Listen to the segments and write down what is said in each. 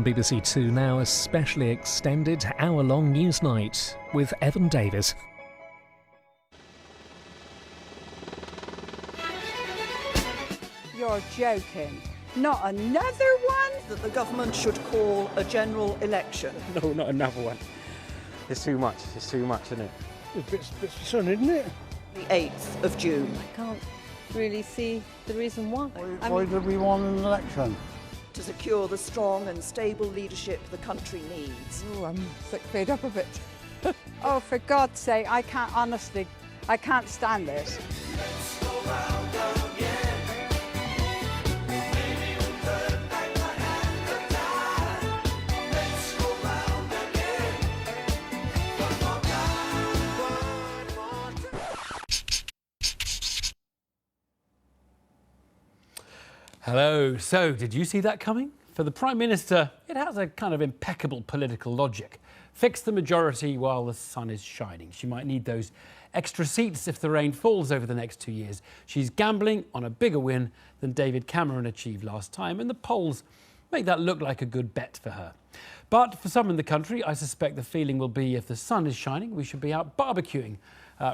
On BBC Two now, a specially extended hour-long Newsnight with Evan Davis. You're joking. Not another one? That the government should call a general election. No, not another one. It's too much, isn't it? It's a bit soon, isn't it? The 8th of June. I can't really see the reason why. Why do we want an election? To secure the strong and stable leadership the country needs. Oh, I'm sick fed up of it. Oh, for God's sake, I can't stand this. Hello. So, did you see that coming? For the Prime Minister, it has a kind of impeccable political logic. Fix the majority while the sun is shining. She might need those extra seats if the rain falls over the next 2 years. She's gambling on a bigger win than David Cameron achieved last time, and the polls make that look like a good bet for her. But for some in the country, I suspect the feeling will be if the sun is shining, we should be out barbecuing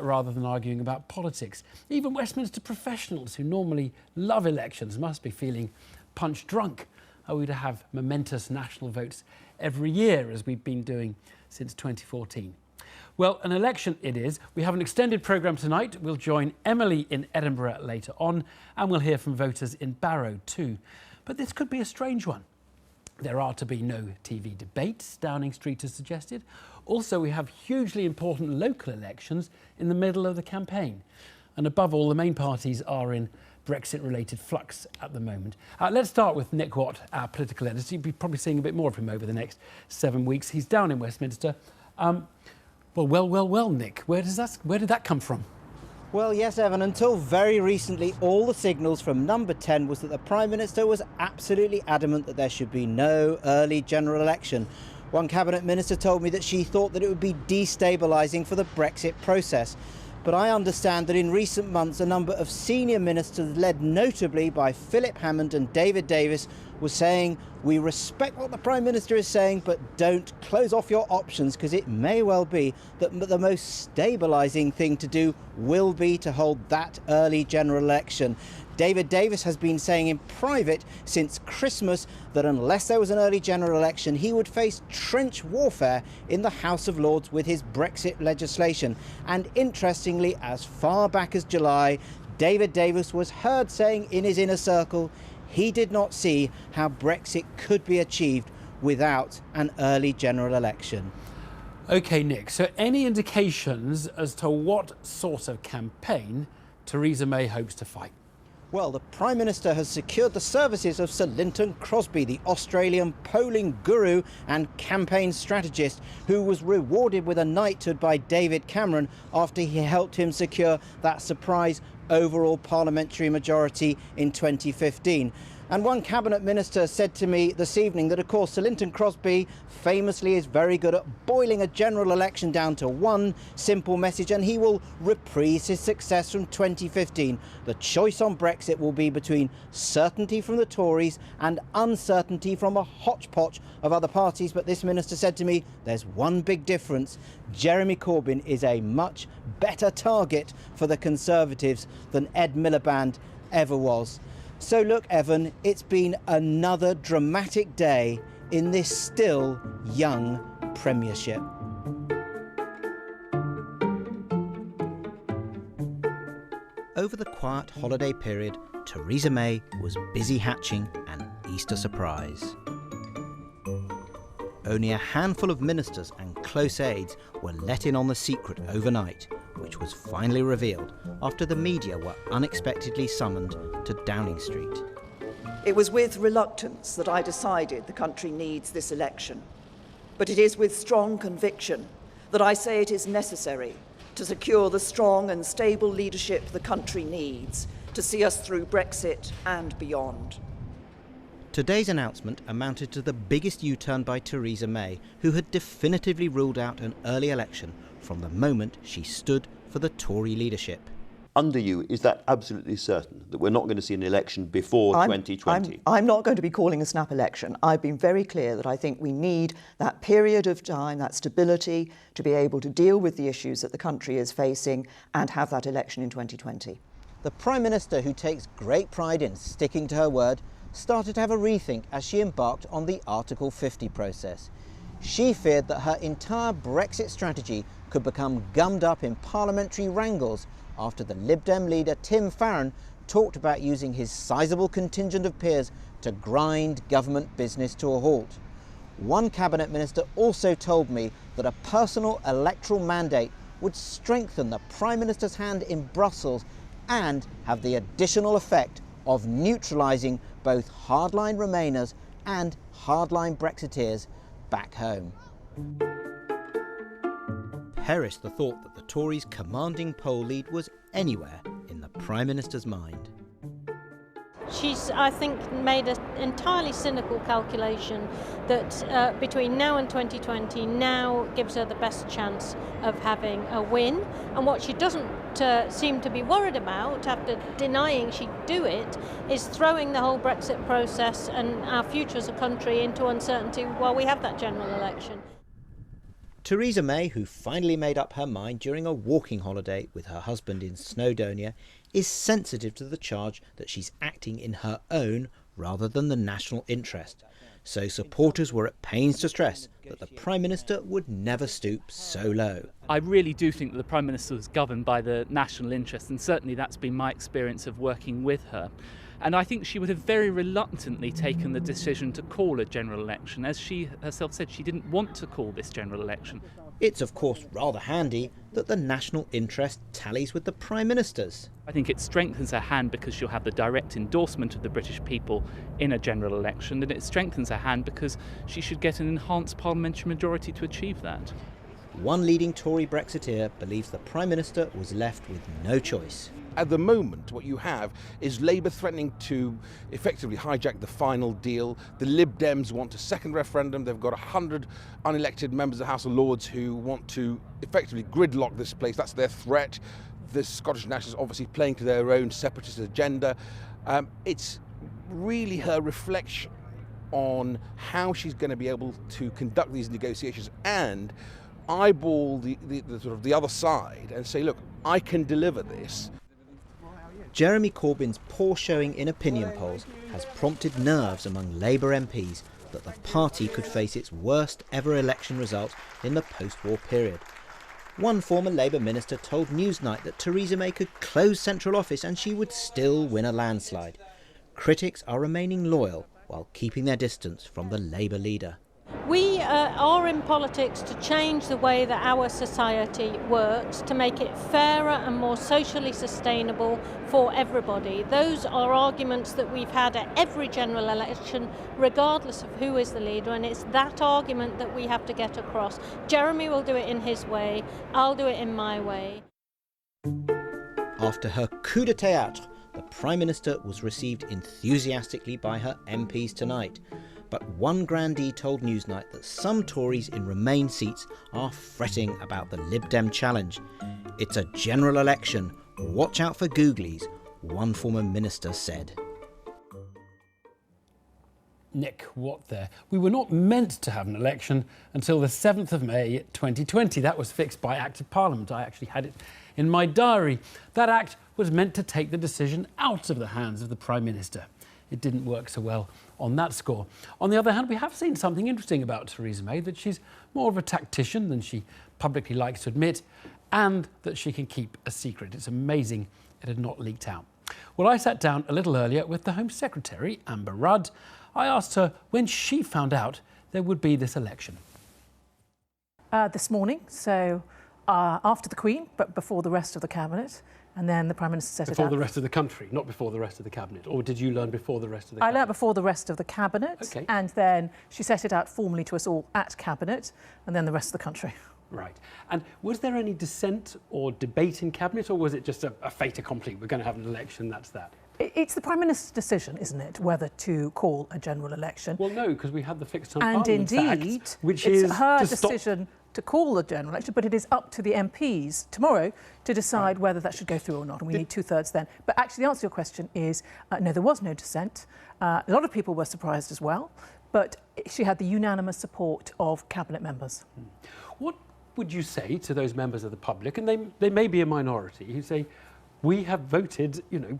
rather than arguing about politics. Even Westminster professionals who normally love elections must be feeling punch drunk. Are we to have momentous national votes every year, as we've been doing since 2014? Well, an election it is. We have an extended programme tonight. We'll join Emily in Edinburgh later on, and we'll hear from voters in Barrow too. But this could be a strange one. There are to be no TV debates, Downing Street has suggested. Also, we have hugely important local elections in the middle of the campaign. And above all, the main parties are in Brexit-related flux at the moment. Let's start with Nick Watt, our political editor. You'll be probably seeing a bit more of him over the next 7 weeks. He's down in Westminster. Well, Nick, where did that come from? Well, yes, Evan, until very recently, all the signals from Number 10 was that the Prime Minister was absolutely adamant that there should be no early general election. One Cabinet Minister told me that she thought that it would be destabilising for the Brexit process. But I understand that in recent months, a number of senior ministers, led notably by Philip Hammond and David Davis, was saying, we respect what the Prime Minister is saying, but don't close off your options, because it may well be that the most stabilising thing to do will be to hold that early general election. David Davis has been saying in private since Christmas that unless there was an early general election, he would face trench warfare in the House of Lords with his Brexit legislation. And interestingly, as far back as July, David Davis was heard saying in his inner circle he did not see how Brexit could be achieved without an early general election. OK, Nick, so any indications as to what sort of campaign Theresa May hopes to fight? Well, the Prime Minister has secured the services of Sir Linton Crosby, the Australian polling guru and campaign strategist, who was rewarded with a knighthood by David Cameron after he helped him secure that surprise overall parliamentary majority in 2015. And one Cabinet Minister said to me this evening that, of course, Sir Linton Crosby famously is very good at boiling a general election down to one simple message, and he will reprise his success from 2015. The choice on Brexit will be between certainty from the Tories and uncertainty from a hodgepodge of other parties. But this minister said to me, there's one big difference. Jeremy Corbyn is a much better target for the Conservatives than Ed Miliband ever was. So look, Evan, it's been another dramatic day in this still young Premiership. Over the quiet holiday period, Theresa May was busy hatching an Easter surprise. Only a handful of ministers and close aides were let in on the secret overnight, which was finally revealed after the media were unexpectedly summoned to Downing Street. It was with reluctance that I decided the country needs this election. But it is with strong conviction that I say it is necessary to secure the strong and stable leadership the country needs to see us through Brexit and beyond. Today's announcement amounted to the biggest U-turn by Theresa May, who had definitively ruled out an early election from the moment she stood for the Tory leadership. under you, is that absolutely certain, that we're not going to see an election before 2020? I'm not going to be calling a snap election. I've been very clear that I think we need that period of time, that stability, to be able to deal with the issues that the country is facing and have that election in 2020. The Prime Minister, who takes great pride in sticking to her word, started to have a rethink as she embarked on the Article 50 process. She feared that her entire Brexit strategy could become gummed up in parliamentary wrangles after the Lib Dem leader Tim Farron talked about using his sizable contingent of peers to grind government business to a halt. One cabinet minister also told me that a personal electoral mandate would strengthen the Prime Minister's hand in Brussels and have the additional effect of neutralising both hardline Remainers and hardline Brexiteers back home. Perish the thought that the Tories' commanding poll lead was anywhere in the Prime Minister's mind. She's, I think, made an entirely cynical calculation that between now and 2020, now gives her the best chance of having a win. And what she doesn't seem to be worried about, after denying she'd do it, is throwing the whole Brexit process and our future as a country into uncertainty while we have that general election. Theresa May, who finally made up her mind during a walking holiday with her husband in Snowdonia, is sensitive to the charge that she's acting in her own rather than the national interest. So supporters were at pains to stress that the Prime Minister would never stoop so low. I really do think that the Prime Minister was governed by the national interest, and certainly that's been my experience of working with her. And I think she would have very reluctantly taken the decision to call a general election. As she herself said, she didn't want to call this general election. It's of course rather handy that the national interest tallies with the Prime Minister's. I think it strengthens her hand because she'll have the direct endorsement of the British people in a general election, and it strengthens her hand because she should get an enhanced parliamentary majority to achieve that. One leading Tory Brexiteer believes the Prime Minister was left with no choice. At the moment, what you have is Labour threatening to effectively hijack the final deal. The Lib Dems want a second referendum. They've got 100 unelected members of the House of Lords who want to effectively gridlock this place. That's their threat. The Scottish Nationalists obviously playing to their own separatist agenda. It's really her reflection on how she's going to be able to conduct these negotiations and eyeball the sort of the other side and say, look, I can deliver this. Jeremy Corbyn's poor showing in opinion polls has prompted nerves among Labour MPs that the party could face its worst ever election result in the post-war period. One former Labour minister told Newsnight that Theresa May could close central office and she would still win a landslide. Critics are remaining loyal while keeping their distance from the Labour leader. We are in politics to change the way that our society works, to make it fairer and more socially sustainable for everybody. Those are arguments that we've had at every general election, regardless of who is the leader, and it's that argument that we have to get across. Jeremy will do it in his way, I'll do it in my way. After her coup de théâtre, the Prime Minister was received enthusiastically by her MPs tonight. But one grandee told Newsnight that some Tories in Remain seats are fretting about the Lib Dem challenge. It's a general election. Watch out for googlies, one former minister said. Nick, what there? We were not meant to have an election until the 7th of May 2020. That was fixed by Act of Parliament. I actually had it in my diary. That Act was meant to take the decision out of the hands of the Prime Minister. It didn't work so well on that score. On the other hand, we have seen something interesting about Theresa May, that she's more of a tactician than she publicly likes to admit, and that she can keep a secret. It's amazing it had not leaked out. Well, I sat down a little earlier with the Home Secretary, Amber Rudd. I asked her when she found out there would be this election. This morning, so after the Queen, but before the rest of the Cabinet. And then the Prime Minister set it up. Before the rest of the country, not before the rest of the Cabinet? Or did you learn before the rest of the Cabinet? I learnt before the rest of the Cabinet. Okay. And then she set it out formally to us all at Cabinet, and then the rest of the country. Right. And was there any dissent or debate in Cabinet, or was it just a fait accompli? We're going to have an election, that's that? It's the Prime Minister's decision, isn't it, whether to call a general election? Well, no, because we had the Fixed Time and Parliaments indeed, Act, which it's is her to decision to call the general election, but it is up to the MPs tomorrow to decide whether that should go through or not, and we need 2/3 then. But actually the answer to your question is no, there was no dissent. A lot of people were surprised as well, but she had the unanimous support of cabinet members. What would you say to those members of the public, and they may be a minority, who say, we have voted, you know,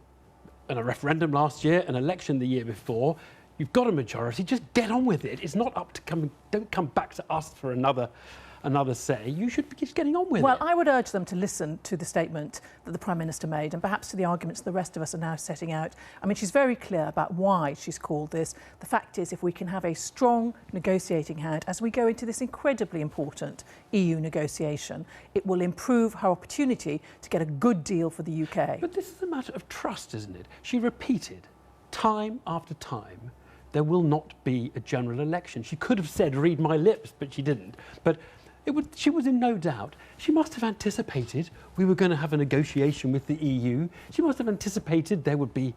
in a referendum last year, an election the year before, you've got a majority, just get on with it. It's not up to don't come back to us for another say. You should be just getting on with it. Well, I would urge them to listen to the statement that the Prime Minister made and perhaps to the arguments the rest of us are now setting out. I mean, she's very clear about why she's called this. The fact is, if we can have a strong negotiating hand as we go into this incredibly important EU negotiation, it will improve her opportunity to get a good deal for the UK. But this is a matter of trust, isn't it? She repeated time after time, there will not be a general election. She could have said, read my lips, but she didn't. But she was in no doubt. She must have anticipated we were going to have a negotiation with the EU. She must have anticipated there would be,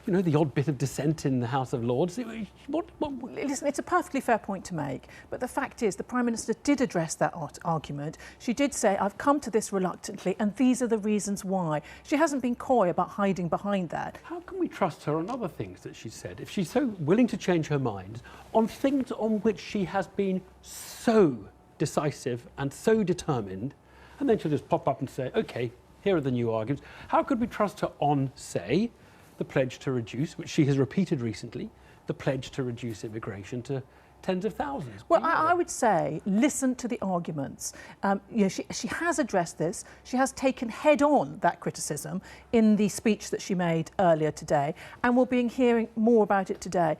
you know, the odd bit of dissent in the House of Lords. Listen, it's a perfectly fair point to make, but the fact is the Prime Minister did address that argument. She did say, I've come to this reluctantly, and these are the reasons why. She hasn't been coy about hiding behind that. How can we trust her on other things that she said? If she's so willing to change her mind on things on which she has been so decisive and so determined, and then she'll just pop up and say, OK, here are the new arguments. How could we trust her on, say, the pledge to reduce, which she has repeated recently, the pledge to reduce immigration to tens of thousands? Well, I would say listen to the arguments. You know, she has addressed this. She has taken head on that criticism in the speech that she made earlier today, and we'll be hearing more about it today.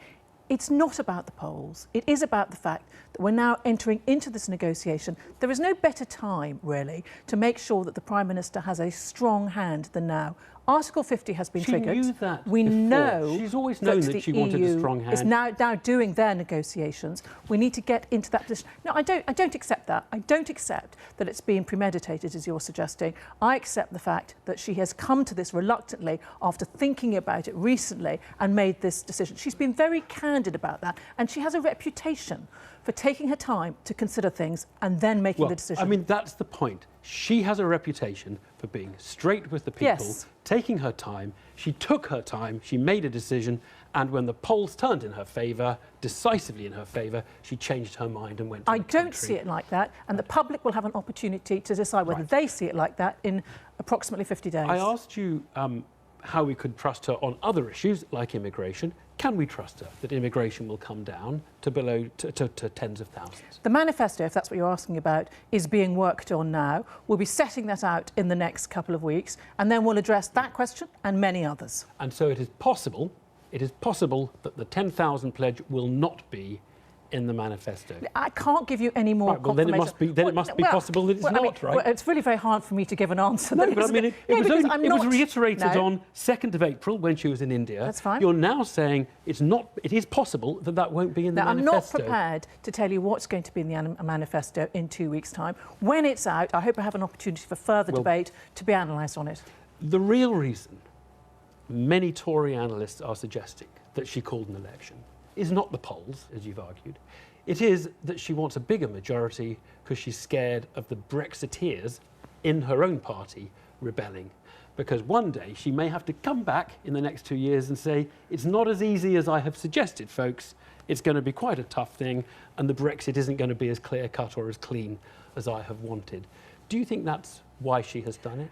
It's not about the polls. It is about the fact that we're now entering into this negotiation. There is no better time, really, to make sure that the Prime Minister has a strong hand than now. Article 50 has been triggered. She knew that we before. know she's always known that she wanted a strong hand. Is now doing their negotiations. We need to get into that position. No, I don't accept that. I don't accept that it's being premeditated, as you're suggesting. I accept the fact that she has come to this reluctantly after thinking about it recently and made this decision. She's been very candid about that, and she has a reputation for taking her time to consider things and then making the decision. I mean, that's the point. She has a reputation for being straight with the people, yes, taking her time. She took her time, she made a decision, and when the polls turned in her favour, decisively in her favour, she changed her mind and went to the country. I don't see it like that, and the public will have an opportunity to decide whether they see it like that in approximately 50 days. I asked you how we could trust her on other issues like immigration. Can we trust her that immigration will come down to below to tens of thousands? The manifesto, if that's what you're asking about, is being worked on now. We'll be setting that out in the next couple of weeks, and then we'll address that question and many others. And so it is possible that the 10,000 pledge will not be in the manifesto. I can't give you any more confirmation. Then it must be possible that it's not, right? Well, it's really very hard for me to give an answer. No, but I mean, it was reiterated on 2nd of April when she was in India. That's fine. You're now saying it is possible that won't be in the manifesto. I'm not prepared to tell you what's going to be in the manifesto in 2 weeks' time. When it's out, I hope I have an opportunity for further debate to be analysed on it. The real reason many Tory analysts are suggesting that she called an election is not the polls, as you've argued. It is that she wants a bigger majority because she's scared of the Brexiteers in her own party rebelling. Because one day she may have to come back in the next 2 years and say, it's not as easy as I have suggested, folks. It's going to be quite a tough thing, and the Brexit isn't going to be as clear-cut or as clean as I have wanted. Do you think that's why she has done it?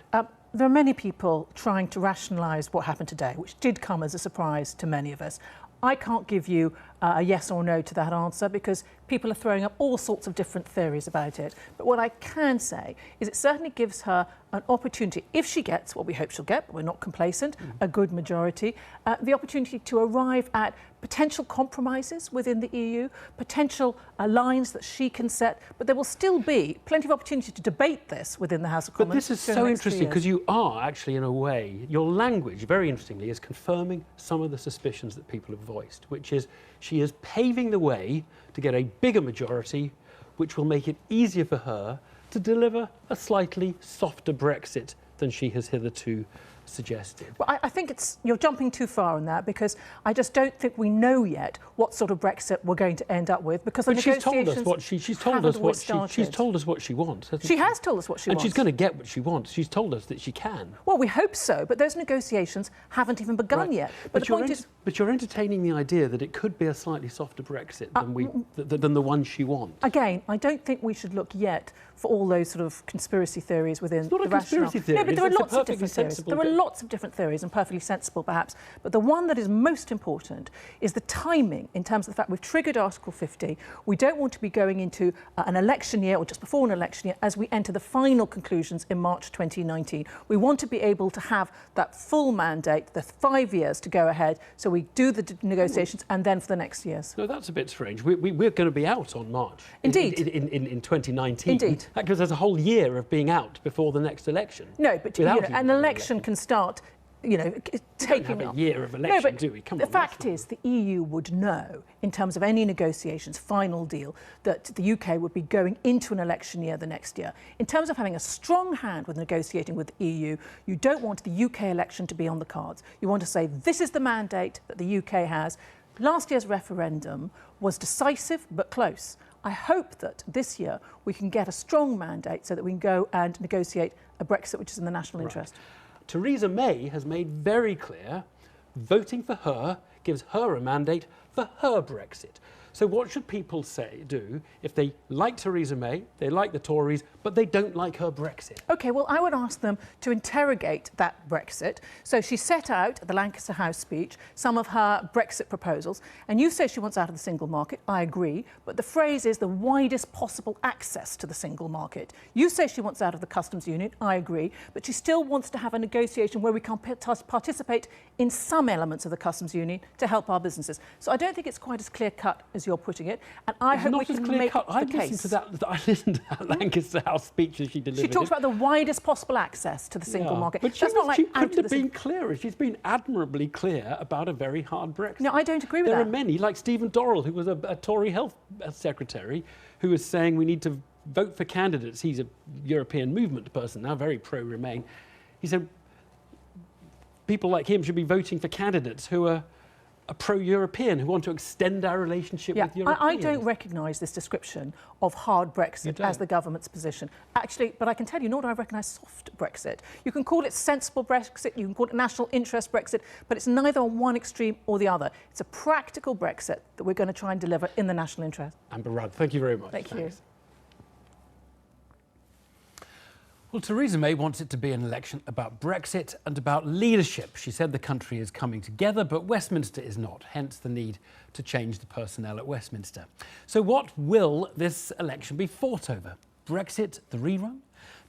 There are many people trying to rationalise what happened today, which did come as a surprise to many of us. I can't give you a yes or no to that answer because people are throwing up all sorts of different theories about it. But what I can say is it certainly gives her an opportunity, if she gets what we hope she'll get, but we're not complacent, a good majority, the opportunity to arrive at potential compromises within the EU, potential lines that she can set, but there will still be plenty of opportunity to debate this within the House of Commons. But this is so interesting because you are actually, in a way, your language, very interestingly, is confirming some of the suspicions that people have voiced, which is she is paving the way to get a bigger majority, which will make it easier for her to deliver a slightly softer Brexit than she has hitherto suggested. Well, I think you're jumping too far on that, because I just don't think we know yet what sort of Brexit we're going to end up with, because the negotiations she's told us what she wants. She has told us what she wants. And she's going to get what she wants. She's told us that she can. Well, we hope so, but those negotiations haven't even begun yet. But the point is, but you're entertaining the idea that it could be a slightly softer Brexit than the one she wants. Again, I don't think we should look yet for all those sort of conspiracy theories within it's not the a conspiracy theory. No, but there are lots of different theories. sensible There are lots of different theories, and perfectly sensible perhaps. But the one that is most important is the timing, in terms of the fact we've triggered Article 50. We don't want to be going into an election year or just before an election year as we enter the final conclusions in March 2019. We want to be able to have that full mandate, the 5 years to go ahead, so we do the negotiations and then for the next years. No, that's a bit strange. We're going to be out on March. Indeed. In 2019. Indeed. Because there's a whole year of being out before the next election. No, but an election can start, taking a year of election, do we? Come on. The fact is, the EU would know, in terms of any negotiations, final deal, that the UK would be going into an election year the next year. In terms of having a strong hand with negotiating with the EU, you don't want the UK election to be on the cards. You want to say, this is the mandate that the UK has. Last year's referendum was decisive but close. I hope that this year we can get a strong mandate so that we can go and negotiate a Brexit which is in the national interest. Theresa May has made very clear voting for her gives her a mandate for her Brexit. So what should people do if they like Theresa May, they like the Tories, but they don't like her Brexit? OK, well, I would ask them to interrogate that Brexit. So she set out at the Lancaster House speech some of her Brexit proposals, and you say she wants out of the single market. I agree, but the phrase is the widest possible access to the single market. You say she wants out of the customs union. I agree, but she still wants to have a negotiation where we can participate in some elements of the customs union to help our businesses. So I don't think it's quite as clear-cut as you're putting it, and I hope we can make the case. I listened to that Lancaster House speech that she delivered. She talked about the widest possible access to the single market. But she couldn't have been clearer. She's been admirably clear about a very hard Brexit. No, I don't agree with that. There are many, like Stephen Dorrell, who was a Tory health secretary, who was saying we need to vote for candidates. He's a European movement person now, very pro-Remain. He said people like him should be voting for candidates who are pro-European, who want to extend our relationship with Europeans. I don't recognise this description of hard Brexit as the government's position. Actually, but I can tell you, nor do I recognise soft Brexit. You can call it sensible Brexit, you can call it national interest Brexit, but it's neither on one extreme or the other. It's a practical Brexit that we're going to try and deliver in the national interest. Amber Rudd, thank you very much. Thank you. Well, Theresa May wants it to be an election about Brexit and about leadership. She said the country is coming together, but Westminster is not, hence the need to change the personnel at Westminster. So what will this election be fought over? Brexit, the rerun?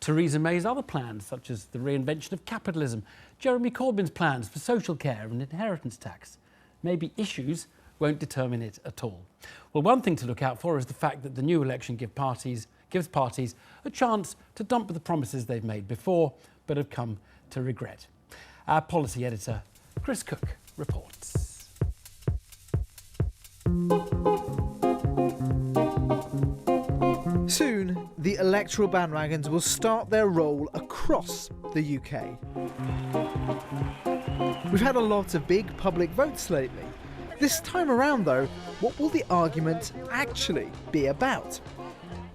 Theresa May's other plans, such as the reinvention of capitalism, Jeremy Corbyn's plans for social care and inheritance tax. Maybe issues won't determine it at all. Well, one thing to look out for is the fact that the new election gives parties a chance to dump the promises they've made before but have come to regret. Our policy editor, Chris Cook, reports. Soon, the electoral bandwagons will start their roll across the UK. We've had a lot of big public votes lately. This time around, though, what will the argument actually be about?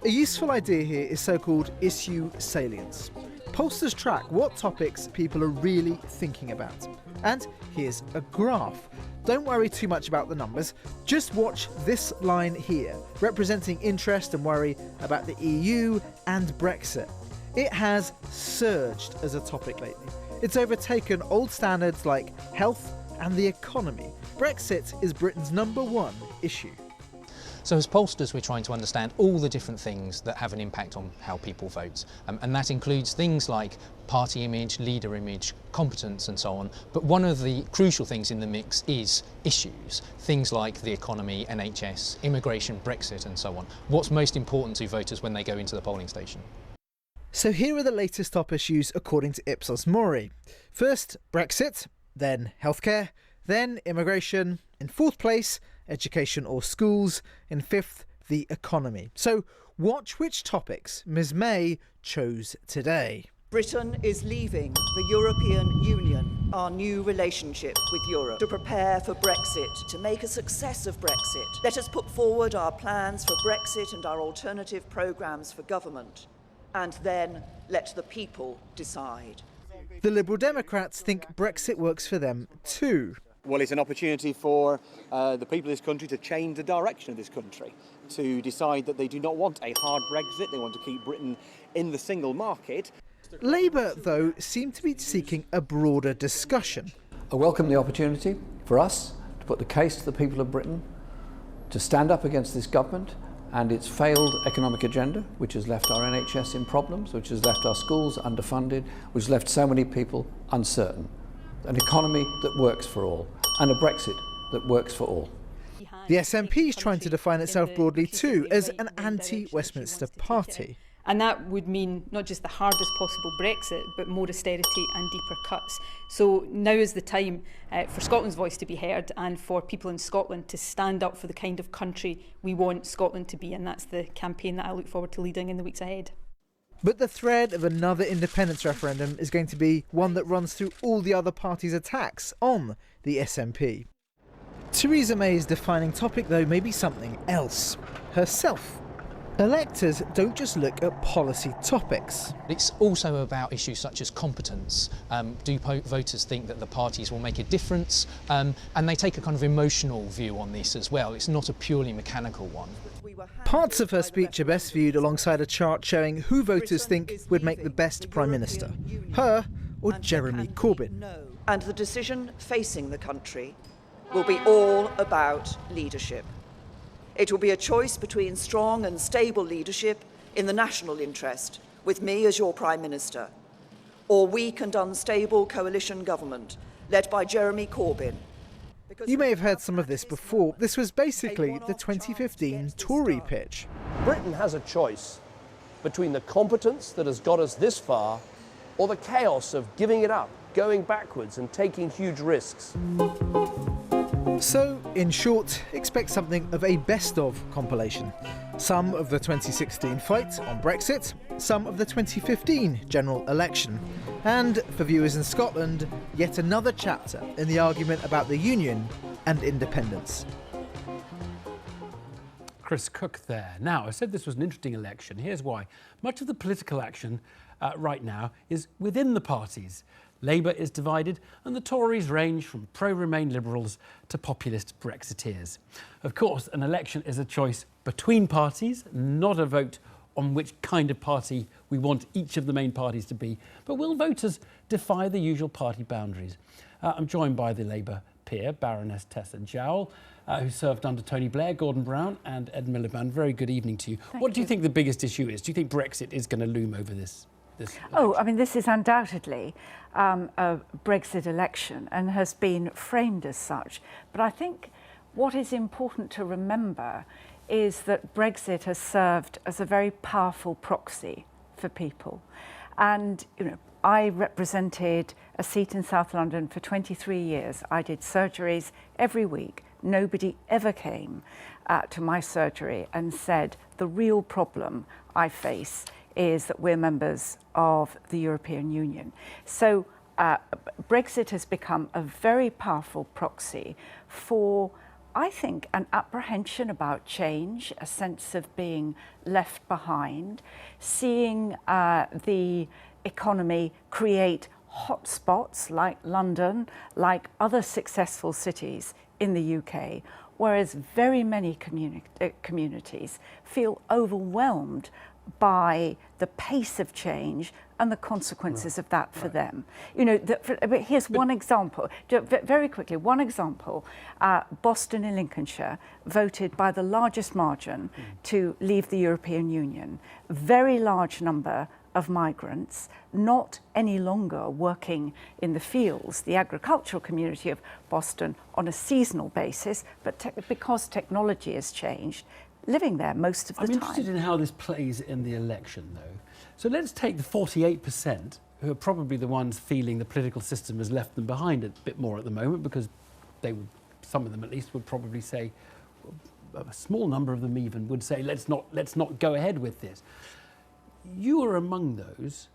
A useful idea here is so-called issue salience. Pollsters track what topics people are really thinking about. And here's a graph. Don't worry too much about the numbers, just watch this line here, representing interest and worry about the EU and Brexit. It has surged as a topic lately. It's overtaken old standards like health and the economy. Brexit is Britain's #1 issue. So as pollsters, we're trying to understand all the different things that have an impact on how people vote. And that includes things like party image, leader image, competence and so on. But one of the crucial things in the mix is issues. Things like the economy, NHS, immigration, Brexit and so on. What's most important to voters when they go into the polling station? So here are the latest top issues according to Ipsos Mori. First, Brexit, then healthcare, then immigration, in fourth place, education or schools, in fifth, the economy. So watch which topics Ms May chose today. Britain is leaving the European Union, our new relationship with Europe, to prepare for Brexit, to make a success of Brexit. Let us put forward our plans for Brexit and our alternative programmes for government, and then let the people decide. The Liberal Democrats think Brexit works for them too. Well, it's an opportunity for the people of this country to change the direction of this country, to decide that they do not want a hard Brexit, they want to keep Britain in the single market. Labour, though, seem to be seeking a broader discussion. I welcome the opportunity for us to put the case to the people of Britain, to stand up against this government and its failed economic agenda, which has left our NHS in problems, which has left our schools underfunded, which has left so many people uncertain. An economy that works for all, and a Brexit that works for all. The SNP is trying to define itself broadly too as an anti-Westminster party. And that would mean not just the hardest possible Brexit, but more austerity and deeper cuts. So now is the time for Scotland's voice to be heard and for people in Scotland to stand up for the kind of country we want Scotland to be. And that's the campaign that I look forward to leading in the weeks ahead. But the thread of another independence referendum is going to be one that runs through all the other parties' attacks on the SNP. Theresa May's defining topic, though, may be something else: herself. Electors don't just look at policy topics. It's also about issues such as competence. Do voters think that the parties will make a difference? And they take a kind of emotional view on this as well. It's not a purely mechanical one. Parts of her speech are best viewed alongside a chart showing who voters think would make the best Prime Minister, her or Jeremy Corbyn. And the decision facing the country will be all about leadership. It will be a choice between strong and stable leadership in the national interest, with me as your Prime Minister, or weak and unstable coalition government led by Jeremy Corbyn. You may have heard some of this before. This was basically the 2015 Tory pitch. Britain has a choice between the competence that has got us this far or the chaos of giving it up, going backwards and taking huge risks. So, in short, expect something of a best-of compilation. Some of the 2016 fight on Brexit, some of the 2015 general election. And, for viewers in Scotland, yet another chapter in the argument about the Union and independence. Chris Cook there. Now, I said this was an interesting election. Here's why. Much of the political action right now is within the parties. Labour is divided and the Tories range from pro-Remain Liberals to populist Brexiteers. Of course, an election is a choice between parties, not a vote on which kind of party we want each of the main parties to be. But will voters defy the usual party boundaries? I'm joined by the Labour peer, Baroness Tessa Jowell, who served under Tony Blair, Gordon Brown and Ed Miliband. Very good evening to you. What do you think the biggest issue is? Do you think Brexit is going to loom over this? Oh, I mean, this is undoubtedly a Brexit election and has been framed as such. But I think what is important to remember is that Brexit has served as a very powerful proxy for people. And, you know, I represented a seat in South London for 23 years. I did surgeries every week. Nobody ever came to my surgery and said, the real problem I face is that we're members of the European Union. So Brexit has become a very powerful proxy for, I think, an apprehension about change, a sense of being left behind, seeing the economy create hotspots like London, like other successful cities in the UK, whereas very many communities feel overwhelmed by the pace of change and the consequences of that for them. You know, here's one example, very quickly, one example. Boston in Lincolnshire voted by the largest margin to leave the European Union. Very large number of migrants, not any longer working in the fields, the agricultural community of Boston on a seasonal basis, but because technology has changed, living there most of the time. I'm interested in how this plays in the election, though. So let's take the 48%, who are probably the ones feeling the political system has left them behind a bit more at the moment, because they would, some of them at least, would probably say, a small number of them even would say, let's not go ahead with this. You are among those.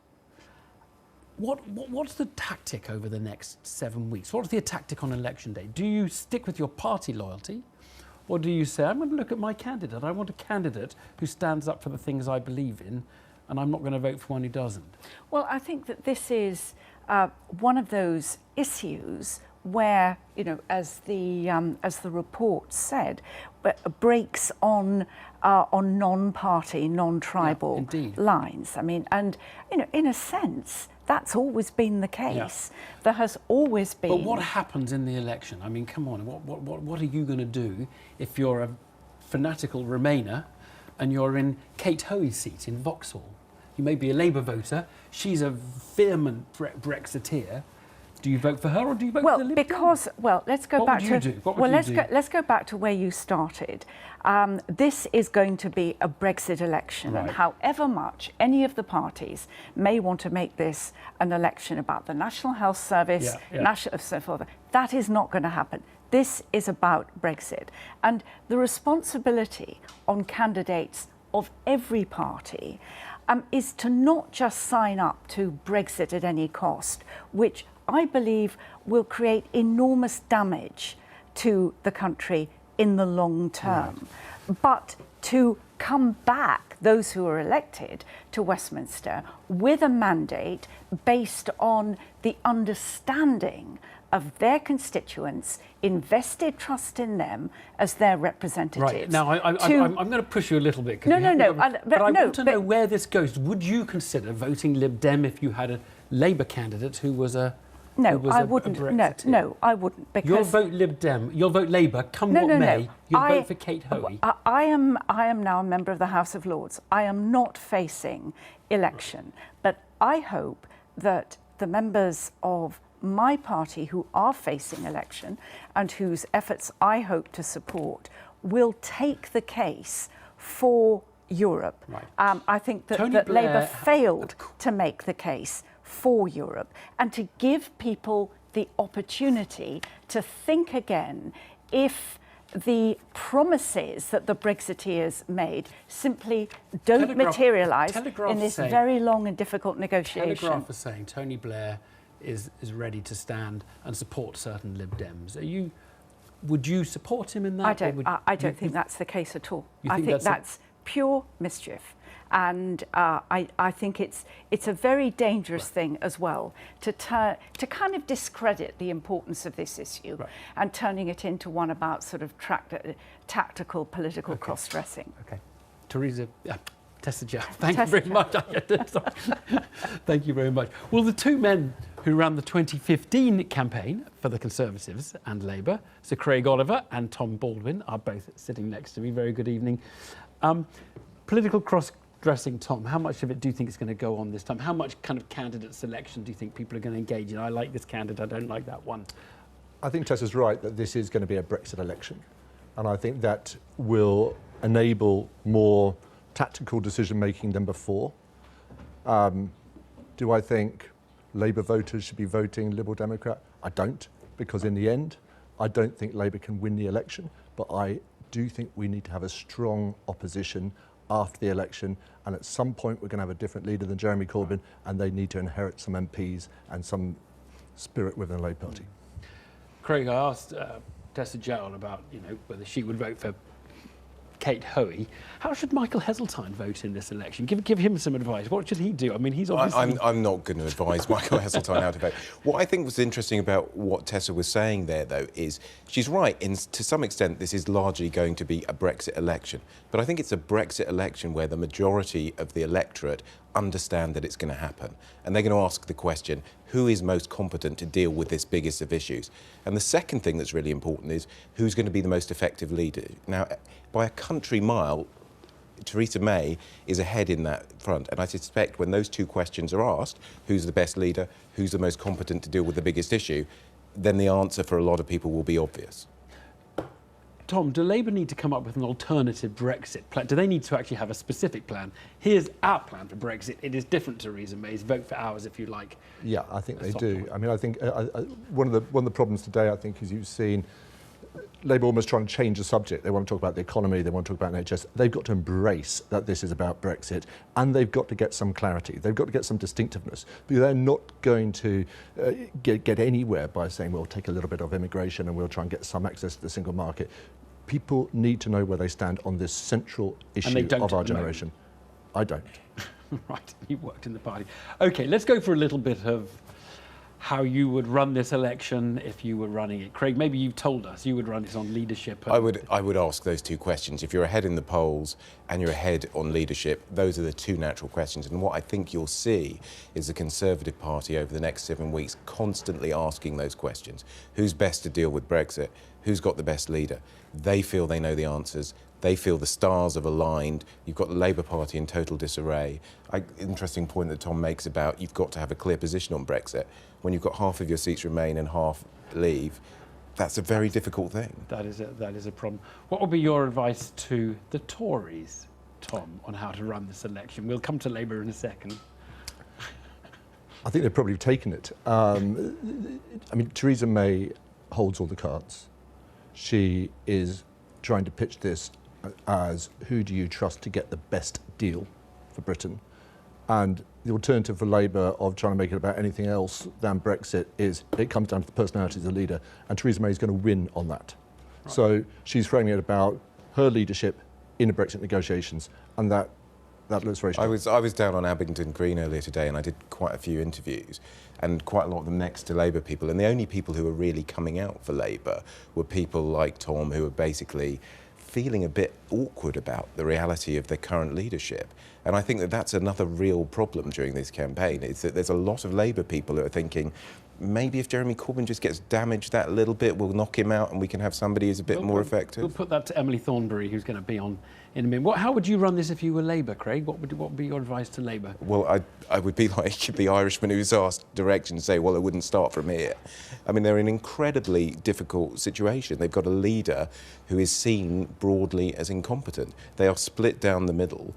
What's the tactic over the next 7 weeks? What's the tactic on election day? Do you stick with your party loyalty, or do you say, I'm going to look at my candidate. I want a candidate who stands up for the things I believe in, and I'm not going to vote for one who doesn't? Well, I think that this is one of those issues where, you know, as the report said, breaks on non-party, non-tribal lines. I mean, and you know, in a sense, that's always been the case. Yeah. There has always been. But what happens in the election? I mean, come on, what are you going to do if you're a fanatical Remainer and you're in Kate Hoey's seat in Vauxhall? You may be a Labour voter. She's a vehement Brexiteer. Do you vote for her or do you vote for the Lib Dems? Well, let's go back to. Let's go back to where you started. This is going to be a Brexit election, and however much any of the parties may want to make this an election about the National Health Service, that is not going to happen. This is about Brexit, and the responsibility on candidates of every party is to not just sign up to Brexit at any cost, which I believe will create enormous damage to the country in the long term, but to come back, those who are elected to Westminster, with a mandate based on the understanding of their constituents, invested trust in them as their representatives. Right. Now, I'm going to push you a little bit. But I want to know where this goes. Would you consider voting Lib Dem if you had a Labour candidate who was a... No, I wouldn't. No, I wouldn't. Because you'll vote Lib Dem, you'll vote Labour, come what may, you'll vote for Kate Hoey. I am now a member of the House of Lords. I am not facing election, but I hope that the members of my party who are facing election and whose efforts I hope to support will take the case for Europe. I think that Labour failed to make the case for Europe and to give people the opportunity to think again if the promises that the Brexiteers made simply don't materialise in this very long and difficult negotiation. Telegraph is saying Tony Blair is ready to stand and support certain Lib Dems. Would you support him in that? I don't think that's the case at all. I think that's pure mischief. And I think it's a very dangerous thing as well to kind of discredit the importance of this issue and turning it into one about sort of tactical political cross-dressing. Okay. Tessa Jow, thank you very much. Thank you very much. Well, the two men who ran the 2015 campaign for the Conservatives and Labour, Sir Craig Oliver and Tom Baldwin, are both sitting next to me. Very good evening. Political cross-dressing, Tom, how much of it do you think is going to go on this time? How much kind of candidate selection do you think people are going to engage in? I like this candidate, I don't like that one. I think Tessa's right that this is going to be a Brexit election. And I think that will enable more tactical decision-making than before. Do I think Labour voters should be voting Liberal Democrat? I don't, because in the end, I don't think Labour can win the election, but I do think we need to have a strong opposition after the election, and at some point we're going to have a different leader than Jeremy Corbyn, and they need to inherit some MPs and some spirit within the Labour Party. Craig, I asked Tessa Jowl about whether she would vote for Kate Hoey. How should Michael Heseltine vote in this election? Give him some advice. What should he do? I mean, he's obviously... I'm not going to advise Michael Heseltine how to vote. What I think was interesting about what Tessa was saying there, though, is she's right. To some extent, this is largely going to be a Brexit election. But I think it's a Brexit election where the majority of the electorate understand that it's going to happen. And they're going to ask the question, who is most competent to deal with this biggest of issues? And the second thing that's really important is who's going to be the most effective leader. Now, by a country mile, Theresa May is ahead in that front. And I suspect when those two questions are asked, who's the best leader, who's the most competent to deal with the biggest issue, then the answer for a lot of people will be obvious. Tom, do Labour need to come up with an alternative Brexit plan? Do they need to actually have a specific plan? Here's our plan for Brexit. It is different to Theresa May's. Vote for ours if you like. Yeah, I think they do. I mean, I think one of the problems today, I think, is you've seen Labour almost trying to change the subject. They want to talk about the economy, they want to talk about NHS. They've got to embrace that this is about Brexit, and they've got to get some clarity. They've got to get some distinctiveness, because they're not going to get anywhere by saying, we'll take a little bit of immigration and we'll try and get some access to the single market. People need to know where they stand on this central issue of our generation. I don't. Right, you worked in the party. OK, let's go for a little bit of how you would run this election if you were running it. Craig, maybe you've told us you would run it on leadership. I would ask those two questions. If you're ahead in the polls and you're ahead on leadership, those are the two natural questions. And what I think you'll see is the Conservative Party over the next 7 weeks constantly asking those questions. Who's best to deal with Brexit? Who's got the best leader? They feel they know the answers. They feel the stars have aligned. You've got the Labour Party in total disarray. Interesting point that Tom makes about you've got to have a clear position on Brexit. When you've got half of your seats remain and half leave, that's a very difficult thing. That is a problem. What would be your advice to the Tories, Tom, on how to run this election? We'll come to Labour in a second. I think they've probably taken it. I mean, Theresa May holds all the cards. She is trying to pitch this as who do you trust to get the best deal for Britain? And the alternative for Labour of trying to make it about anything else than Brexit is it comes down to the personality of the leader, and Theresa May is going to win on that. Right. So she's framing it about her leadership in the Brexit negotiations, and that looks very strong. I was down on Abingdon Green earlier today, and I did quite a few interviews, and quite a lot of them next to Labour people, and the only people who were really coming out for Labour were people like Tom, who were basically feeling a bit awkward about the reality of their current leadership. And I think that that's another real problem during this campaign, is that there's a lot of Labour people who are thinking, maybe if Jeremy Corbyn just gets damaged that little bit, we'll knock him out and we can have somebody who's a bit more effective. We'll put that to Emily Thornberry, who's going to be on in a minute. How would you run this if you were Labour, Craig? What would be your advice to Labour? Well, I would be like the Irishman who's asked direction and say, well, it wouldn't start from here. I mean, they're in an incredibly difficult situation. They've got a leader who is seen broadly as incompetent. They are split down the middle.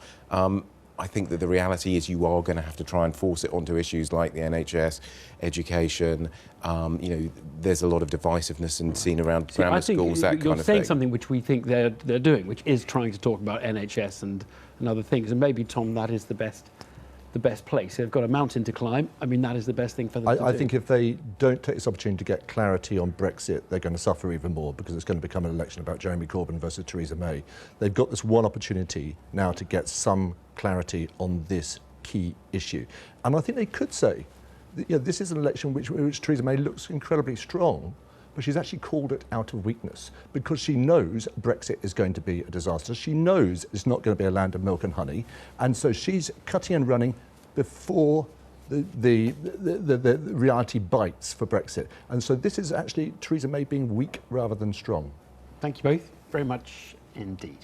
I think that the reality is you are going to have to try and force it onto issues like the NHS, education. There's a lot of divisiveness and seen around grammar schools, that kind of thing. You're saying something which we think they're doing, which is trying to talk about NHS and other things. And maybe, Tom, that is the best place. They've got a mountain to climb. I mean, that is the best thing for them to do. I think if they don't take this opportunity to get clarity on Brexit, they're going to suffer even more, because it's going to become an election about Jeremy Corbyn versus Theresa May. They've got this one opportunity now to get some clarity on this key issue. And I think they could say, this is an election which Theresa May looks incredibly strong, but she's actually called it out of weakness, because she knows Brexit is going to be a disaster. She knows it's not going to be a land of milk and honey, and so she's cutting and running before the reality bites for Brexit. And so this is actually Theresa May being weak rather than strong. Thank you both very much indeed.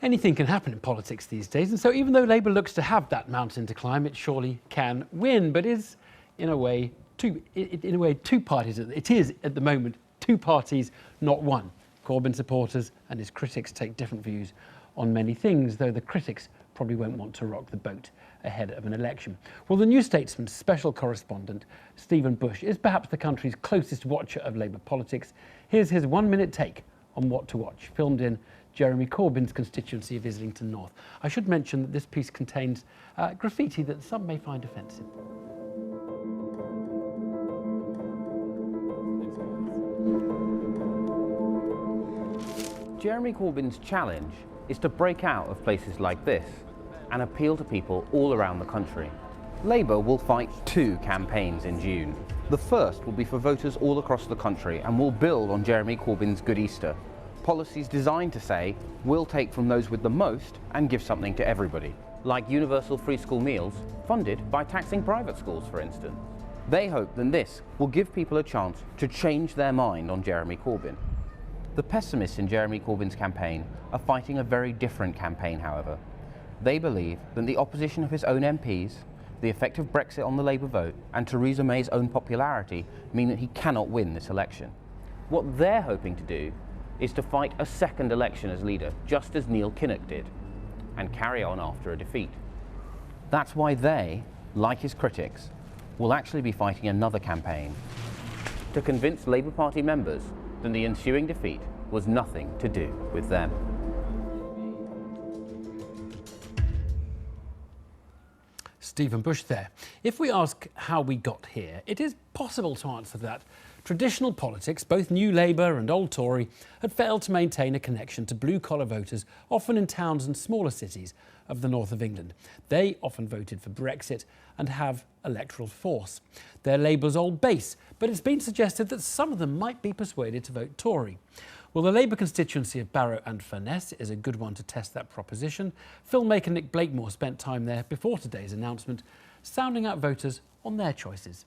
Anything can happen in politics these days, and so even though Labour looks to have that mountain to climb, it surely can win, but is in a way two parties. It is at the moment two parties, not one. Corbyn supporters and his critics take different views on many things, though the critics probably won't want to rock the boat ahead of an election. Well, the New Statesman's special correspondent, Stephen Bush, is perhaps the country's closest watcher of Labour politics. Here's his 1-minute take on what to watch, filmed in Jeremy Corbyn's constituency of Islington North. I should mention that this piece contains graffiti that some may find offensive. Jeremy Corbyn's challenge is to break out of places like this and appeal to people all around the country. Labour will fight 2 campaigns in June. The first will be for voters all across the country and will build on Jeremy Corbyn's Good Easter. Policies designed to say, we'll take from those with the most and give something to everybody, like universal free school meals, funded by taxing private schools, for instance. They hope that this will give people a chance to change their mind on Jeremy Corbyn. The pessimists in Jeremy Corbyn's campaign are fighting a very different campaign, however. They believe that the opposition of his own MPs, the effect of Brexit on the Labour vote, and Theresa May's own popularity mean that he cannot win this election. What they're hoping to do is to fight a second election as leader, just as Neil Kinnock did, and carry on after a defeat. That's why they, like his critics, will actually be fighting another campaign to convince Labour Party members then the ensuing defeat was nothing to do with them. Stephen Bush there. If we ask how we got here, it is possible to answer that. Traditional politics, both New Labour and Old Tory, had failed to maintain a connection to blue-collar voters, often in towns and smaller cities of the north of England. They often voted for Brexit and have electoral force. They're Labour's old base, but it's been suggested that some of them might be persuaded to vote Tory. Well, the Labour constituency of Barrow and Furness is a good one to test that proposition. Filmmaker Nick Blakemore spent time there before today's announcement, sounding out voters on their choices.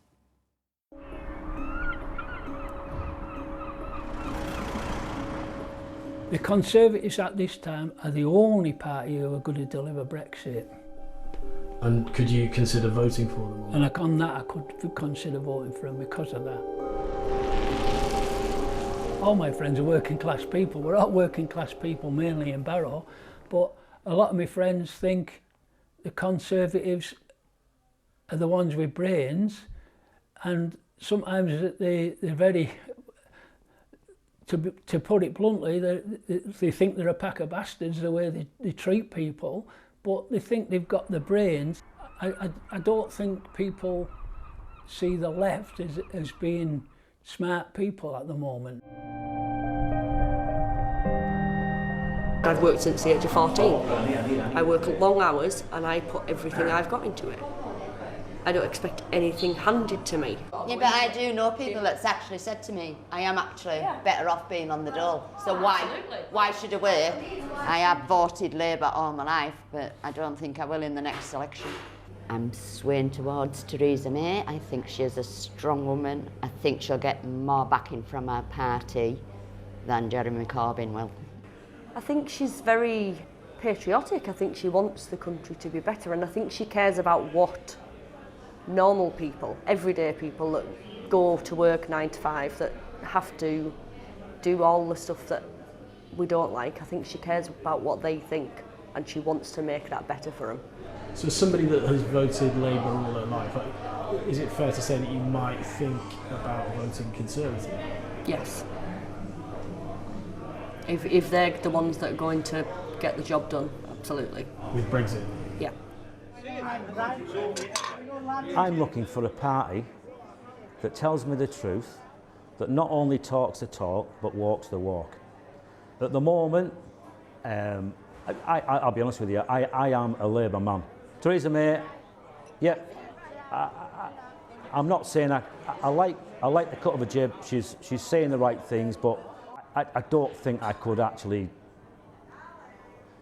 The Conservatives at this time are the only party who are going to deliver Brexit. And could you consider voting for them? And on that I could consider voting for them because of that. All my friends are working class people. We're all working class people, mainly in Barrow, but a lot of my friends think the Conservatives are the ones with brains, and sometimes they're very, to put it bluntly, they think they're a pack of bastards the way they treat people, but they think they've got the brains. I don't think people see the left as being smart people at the moment. I've worked since the age of 14. I work long hours and I put everything I've got into it. I don't expect anything handed to me. Yeah, but I do know people that's actually said to me, I am actually better off being on the dole. So why should I work? I have voted Labour all my life, but I don't think I will in the next election. I'm swaying towards Theresa May. I think she's a strong woman. I think she'll get more backing from her party than Jeremy Corbyn will. I think she's very patriotic. I think she wants the country to be better, and I think she cares about what normal people, everyday people that go to work 9 to 5, that have to do all the stuff that we don't like. I think she cares about what they think, and she wants to make that better for them. So as somebody that has voted Labour all her life, is it fair to say that you might think about voting Conservative? Yes. If they're the ones that are going to get the job done, absolutely. With Brexit? Yeah. I'm looking for a party that tells me the truth, that not only talks the talk, but walks the walk. At the moment, I'll be honest with you, I am a Labour man. Theresa May, yeah, I'm not saying I like the cut of her jib. She's saying the right things, but I don't think I could actually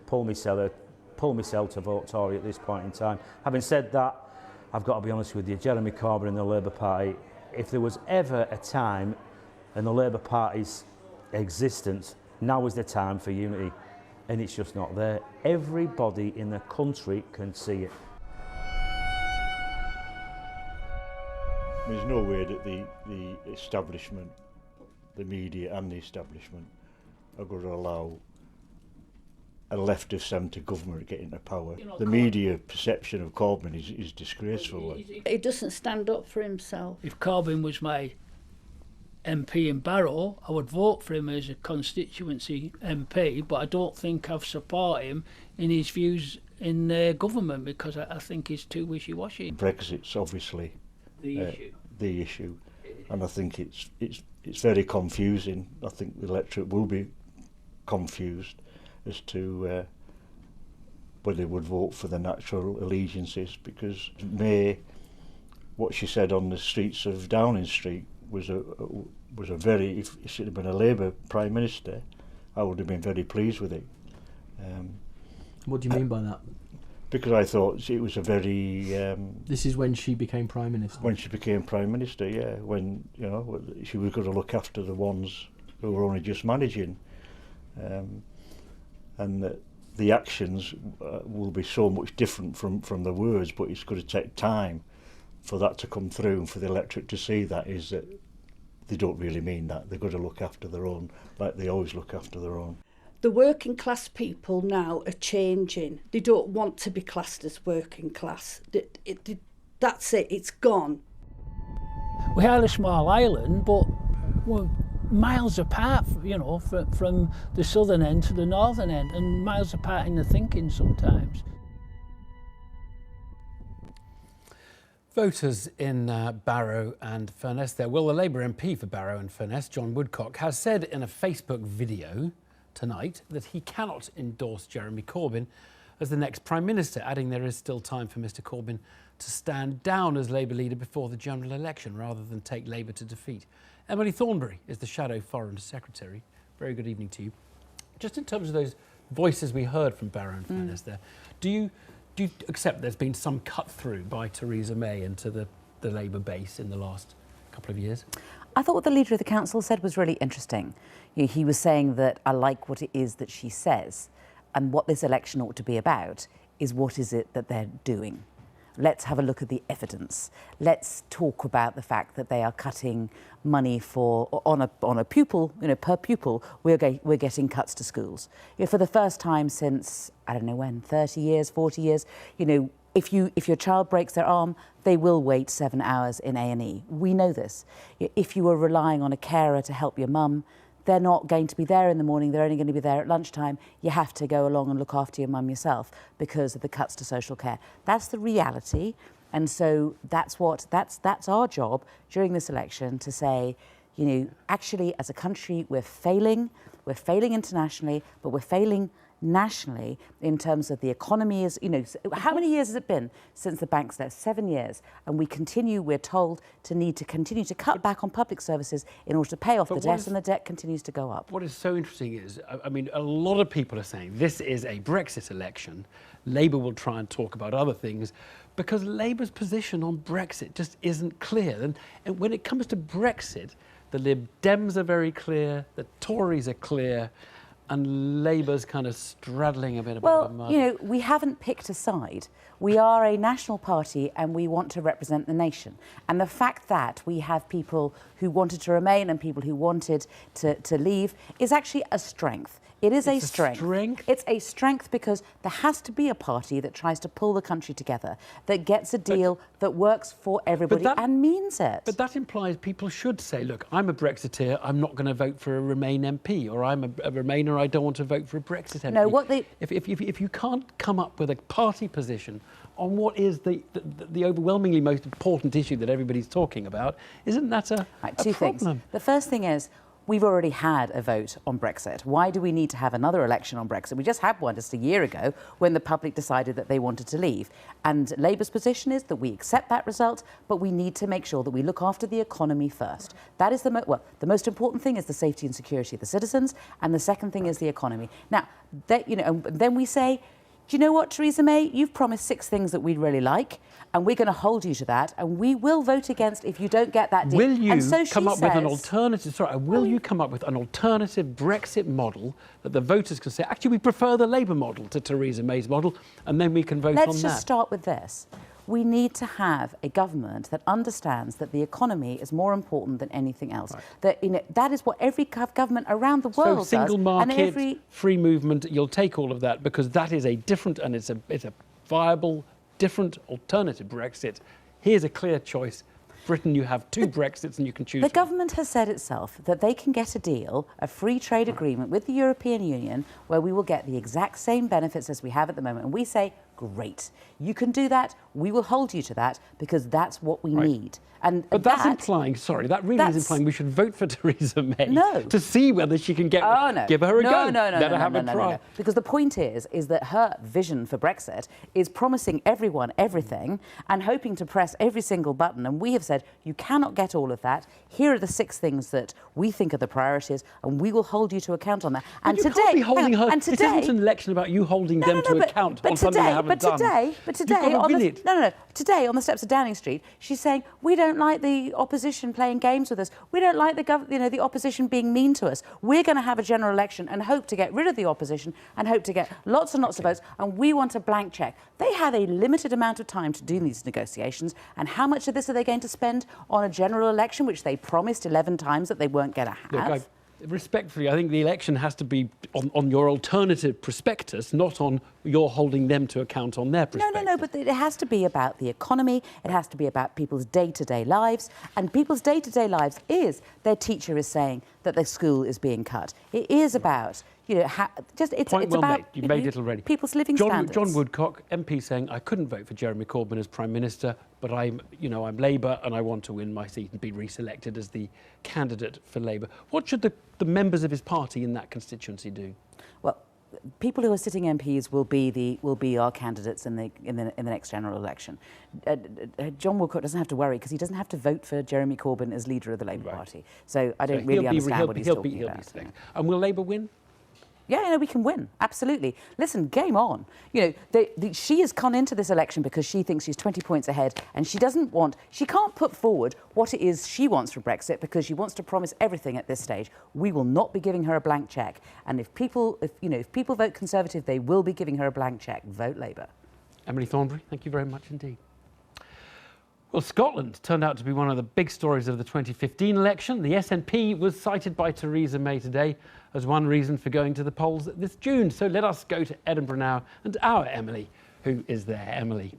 pull myself to vote Tory at this point in time. Having said that, I've got to be honest with you, Jeremy Corbyn and the Labour Party, if there was ever a time in the Labour Party's existence, now is the time for unity, and it's just not there. Everybody in the country can see it. There's no way that the establishment, the media and the establishment are going to allow a left of centre government to get into power. The media perception of Corbyn is disgraceful. He doesn't stand up for himself. If Corbyn was my MP in Barrow, I would vote for him as a constituency MP, but I don't think I've support him in his views in government, because I think he's too wishy-washy. Brexit's obviously the issue, and I think it's very confusing. I think the electorate will be confused as to whether they would vote for the natural allegiances, because May, what she said on the streets of Downing Street was a very, if she'd have been a Labour Prime Minister, I would have been very pleased with it. What do you mean by that? Because I thought it was a very... this is when she became Prime Minister? When she became Prime Minister, yeah. When, you know, she was going to look after the ones who were only just managing. And the actions will be so much different from the words, but it's going to take time for that to come through and for the electorate to see that they don't really mean that. They're going to look after their own, like they always look after their own. The working class people now are changing. They don't want to be classed as working class. That's it, it's gone. We are a small island, but miles apart, you know, from the southern end to the northern end, and miles apart in the thinking sometimes. Voters in Barrow and Furness there. Well, the Labour MP for Barrow and Furness, John Woodcock, has said in a Facebook video tonight that he cannot endorse Jeremy Corbyn as the next Prime Minister, adding there is still time for Mr Corbyn to stand down as Labour leader before the general election rather than take Labour to defeat. Emily Thornberry is the Shadow Foreign Secretary. Very good evening to you. Just in terms of those voices we heard from Barrow and Furness there, do you accept there's been some cut through by Theresa May into the Labour base in the last couple of years? I thought what the Leader of the Council said was really interesting. You know, he was saying that I like what it is that she says, and what this election ought to be about is what is it that they're doing. Let's have a look at the evidence. Let's talk about the fact that they are cutting money on a pupil, you know, per pupil, we're getting cuts to schools. You know, for the first time since, I don't know when, 30 years, 40 years, you know, if your child breaks their arm, they will wait 7 hours in A&E. We know this. If you are relying on a carer to help your mum, they're not going to be there in the morning, they're only going to be there at lunchtime. You have to go along and look after your mum yourself because of the cuts to social care. That's the reality. And so that's our job during this election to say, you know, actually as a country we're failing internationally, but we're failing nationally in terms of the economy is, you know, how many years has it been since the banks left? 7 years. And we're told to need to continue to cut back on public services in order to pay off the debt, and the debt continues to go up. What is so interesting is, I mean, a lot of people are saying this is a Brexit election. Labour will try and talk about other things because Labour's position on Brexit just isn't clear. And when it comes to Brexit, the Lib Dems are very clear, the Tories are clear, and Labour's kind of straddling a bit of a mud. You know, we haven't picked a side. We are a national party and we want to represent the nation. And the fact that we have people who wanted to remain and people who wanted to leave is actually a strength. It is a strength. It's a strength because there has to be a party that tries to pull the country together, that gets a deal that works for everybody and means it. But that implies people should say, look, I'm a Brexiteer, I'm not going to vote for a Remain MP, or I'm a Remainer, I don't want to vote for a Brexit MP. No, if you can't come up with a party position on what is the overwhelmingly most important issue that everybody's talking about, isn't that a two problem? Things. The first thing is, we've already had a vote on Brexit. Why do we need to have another election on Brexit? We just had one just a year ago when the public decided that they wanted to leave. And Labour's position is that we accept that result, but we need to make sure that we look after the economy first. That is the most important thing is the safety and security of the citizens, and the second thing is the economy. Now, you know, and then we say, do you know what, Theresa May? You've promised 6 things that we'd really like, and we're going to hold you to that, and we will vote against if you don't get that deal. Will you come up with an alternative? Sorry, will you come up with an alternative Brexit model that the voters can say, actually, we prefer the Labour model to Theresa May's model, and then we can vote on that? Let's just start with this. We need to have a government that understands that the economy is more important than anything else. Right. That, you know, that is what every government around the world does. So single market, free movement, you'll take all of that because that is a different and it's a viable, different alternative Brexit. Here's a clear choice. Britain, you have 2 Brexits and you can choose. The government has said itself that they can get a deal, a free trade agreement with the European Union where we will get the exact same benefits as we have at the moment. And we say, great, you can do that. We will hold you to that because that's what we need. But that's implying, sorry, that really is implying we should vote for Theresa May to see whether she can get, give her a go. No. Because the point is that her vision for Brexit is promising everyone everything and hoping to press every single button. And we have said, you cannot get all of that. Here are the 6 things that we think are the priorities, and we will hold you to account on that. And today, can't be holding her. It isn't an election about you holding them to account on something they haven't done. Today, on the steps of Downing Street, she's saying, we don't like the opposition playing games with us. We don't like the opposition being mean to us. We're going to have a general election and hope to get rid of the opposition and hope to get lots and lots of votes, and we want a blank cheque. They had a limited amount of time to do these negotiations, and how much of this are they going to spend on a general election, which they promised 11 times that they weren't going to have? Look, Respectfully, I think the election has to be on your alternative prospectus, not on your holding them to account on their prospectus. No, but it has to be about the economy, it has to be about people's day-to-day lives, and people's day-to-day lives is their teacher is saying that their school is being cut. It is about, you know, it's well about... made. You made it already. People's living standards. John Woodcock, MP, saying, I couldn't vote for Jeremy Corbyn as Prime Minister, but I'm Labour and I want to win my seat and be reselected as the candidate for Labour. What should the members of his party in that constituency do? Well, people who are sitting MPs will be our candidates in the next general election. John Woodcock doesn't have to worry because he doesn't have to vote for Jeremy Corbyn as leader of the Labour Party. So I don't really understand what he's talking about. And will Labour win? Yeah, we can win. Absolutely. Listen, game on. You know, she has gone into this election because she thinks she's 20 points ahead, and she can't put forward what it is she wants from Brexit because she wants to promise everything at this stage. We will not be giving her a blank cheque, and if people vote Conservative, they will be giving her a blank cheque. Vote Labour. Emily Thornberry, thank you very much indeed. Well, Scotland turned out to be one of the big stories of the 2015 election. The SNP was cited by Theresa May today as one reason for going to the polls this June. So let us go to Edinburgh now and our Emily, who is there. Emily.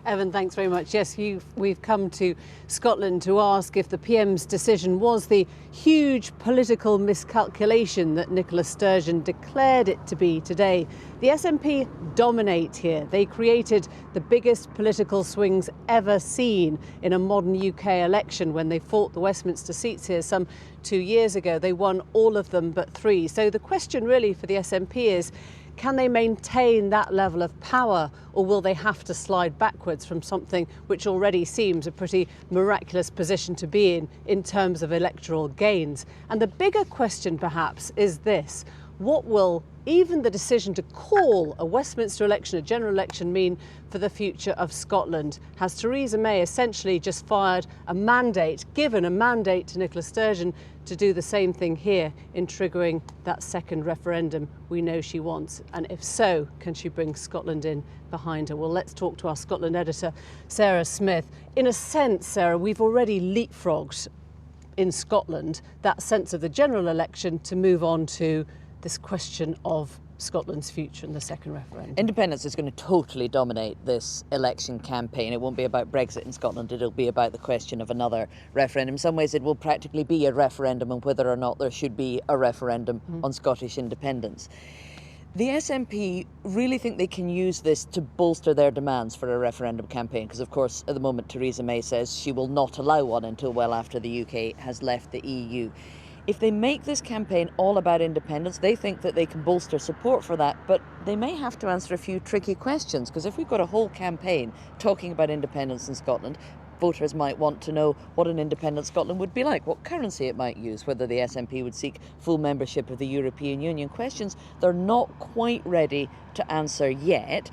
Evan, thanks very much. Yes, we've come to Scotland to ask if the PM's decision was the huge political miscalculation that Nicola Sturgeon declared it to be today. The SNP dominate here. They created the biggest political swings ever seen in a modern UK election when they fought the Westminster seats here some 2 years ago. They won all of them but 3. So the question really for the SNP is, can they maintain that level of power, or will they have to slide backwards from something which already seems a pretty miraculous position to be in terms of electoral gains? And the bigger question perhaps is this: what will even the decision to call a Westminster election, a general election, mean for the future of Scotland? Has Theresa May essentially just given a mandate to Nicola Sturgeon to do the same thing here in triggering that second referendum we know she wants? And if so, can she bring Scotland in behind her? Well, let's talk to our Scotland editor, Sarah Smith. In a sense, Sarah, we've already leapfrogged in Scotland that sense of the general election to move on to this question of Scotland's future in the second referendum. Independence is going to totally dominate this election campaign. It won't be about Brexit in Scotland, it'll be about the question of another referendum. In some ways it will practically be a referendum on whether or not there should be a referendum on Scottish independence. The SNP really think they can use this to bolster their demands for a referendum campaign because, of course, at the moment Theresa May says she will not allow one until well after the UK has left the EU. If they make this campaign all about independence, they think that they can bolster support for that, but they may have to answer a few tricky questions, because if we've got a whole campaign talking about independence in Scotland, voters might want to know what an independent Scotland would be like, what currency it might use, whether the SNP would seek full membership of the European Union. Questions they're not quite ready to answer yet.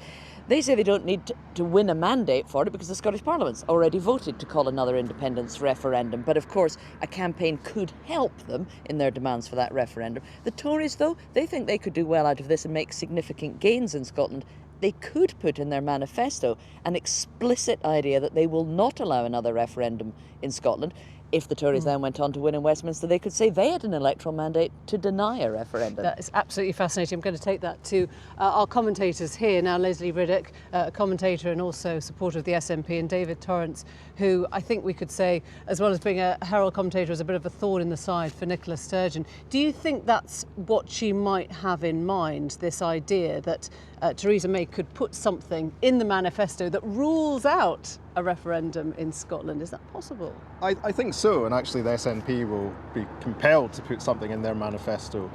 They say they don't need to win a mandate for it because the Scottish Parliament's already voted to call another independence referendum. But of course, a campaign could help them in their demands for that referendum. The Tories, though, they think they could do well out of this and make significant gains in Scotland. They could put in their manifesto an explicit idea that they will not allow another referendum in Scotland. If the Tories then went on to win in Westminster, they could say they had an electoral mandate to deny a referendum. That is absolutely fascinating. I'm going to take that to our commentators here now. Leslie Riddoch, a commentator and also supporter of the SNP, and David Torrance, who I think we could say, as well as being a Herald commentator, is a bit of a thorn in the side for Nicola Sturgeon. Do you think that's what she might have in mind, this idea that Theresa May could put something in the manifesto that rules out a referendum in Scotland? Is that possible? I think so, and actually the SNP will be compelled to put something in their manifesto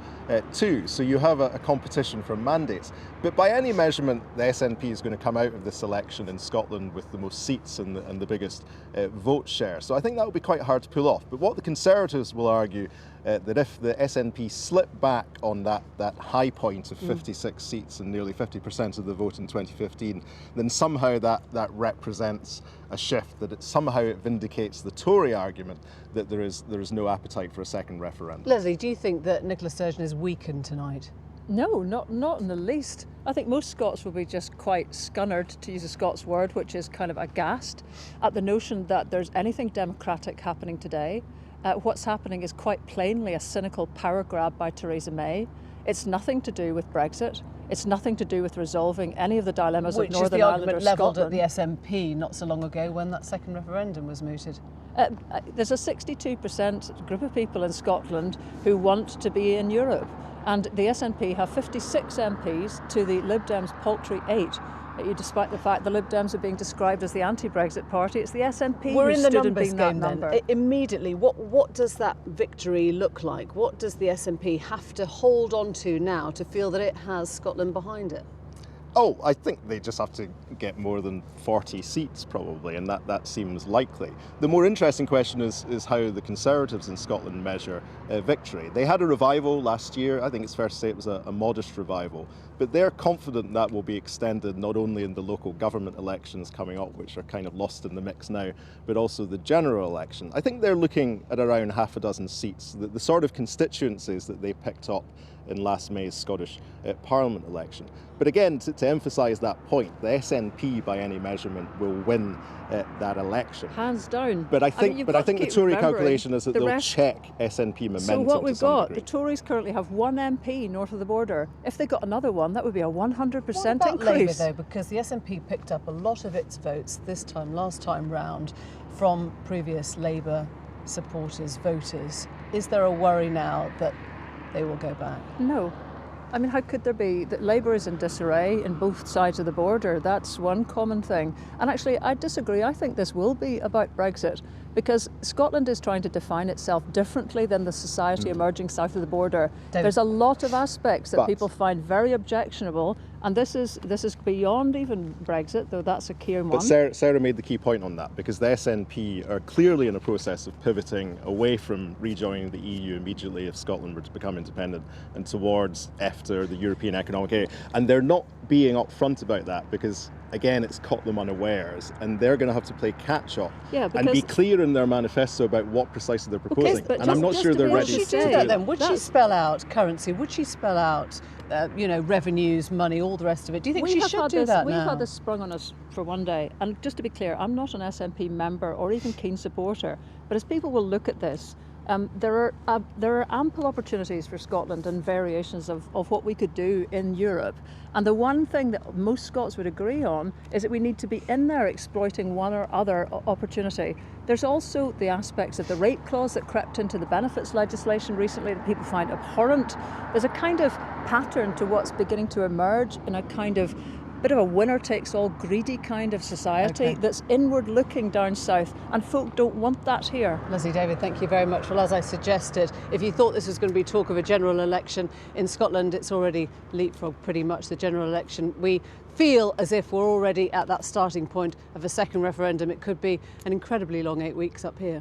too. So you have a competition for mandates. But by any measurement, the SNP is going to come out of this election in Scotland with the most seats and the biggest vote share. So I think that will be quite hard to pull off. But what the Conservatives will argue that if the SNP slip back on that high point of 56 seats and nearly 50% of the vote in 2015, then somehow that represents a shift, that somehow it vindicates the Tory argument that there is no appetite for a second referendum. Leslie, do you think that Nicola Sturgeon is weakened tonight? No, not in the least. I think most Scots will be just quite scunnered, to use a Scots word, which is kind of aghast at the notion that there's anything democratic happening today. What's happening is quite plainly a cynical power grab by Theresa May. It's nothing to do with Brexit. It's nothing to do with resolving any of the dilemmas of Northern Ireland or Scotland. Which is the argument levelled at the SNP not so long ago when that second referendum was mooted. There's a 62% group of people in Scotland who want to be in Europe, and the SNP have 56 MPs to the Lib Dems' paltry 8. Despite the fact the Lib Dems are being described as the anti-Brexit party, it's the SNP We're who in the stood numbers in being game that then. number. Immediately, what does that victory look like? What does the SNP have to hold on to now to feel that it has Scotland behind it? Oh, I think they just have to get more than 40 seats probably, and that seems likely. The more interesting question is how the Conservatives in Scotland measure victory. They had a revival last year. I think it's fair to say it was a modest revival, but they're confident that will be extended not only in the local government elections coming up, which are kind of lost in the mix now, but also the general election. I think they're looking at around half a dozen seats, the sort of constituencies that they picked up in last May's Scottish Parliament election. But again, to emphasise that point, the SNP by any measurement will win that election. Hands down. But I think the Tory calculation is that they'll check SNP momentum. So what we've got, degree. the Tories currently have one MP north of the border. If they got another one, that would be a 100% What about increase. Labour though, because the SNP picked up a lot of its votes last time round from previous Labour supporters, voters. Is there a worry now that they will go back? No. I mean, how could there be? That Labour is in disarray in both sides of the border. That's one common thing. And actually, I disagree. I think this will be about Brexit because Scotland is trying to define itself differently than the society emerging south of the border. David. There's a lot of aspects that people find very objectionable, and this is beyond even Brexit, though that's a key one. But Sarah made the key point on that, because the SNP are clearly in a process of pivoting away from rejoining the EU immediately if Scotland were to become independent and towards after the European Economic Area. And they're not being upfront about that because, again, it's caught them unawares, and they're going to have to play catch-up and be clear in their manifesto about what precisely they're proposing. And I'm not sure they're ready to do that. Then would she spell out currency? Would she spell out, revenues, money, all the rest of it? Do you think she should do that now? We've had this sprung on us for one day, and just to be clear, I'm not an SNP member or even keen supporter, but as people will look at this, there are ample opportunities for Scotland and variations of what we could do in Europe. And the one thing that most Scots would agree on is that we need to be in there exploiting one or other opportunity. There's also the aspects of the rate clause that crept into the benefits legislation recently that people find abhorrent. There's a kind of pattern to what's beginning to emerge in a kind of bit of a winner-takes-all greedy kind of society that's inward-looking down south, and folk don't want that here. Leslie David, thank you very much. Well, as I suggested, if you thought this was going to be talk of a general election in Scotland, it's already leapfrogged pretty much the general election. We feel as if we're already at that starting point of a second referendum. It could be an incredibly long 8 weeks up here.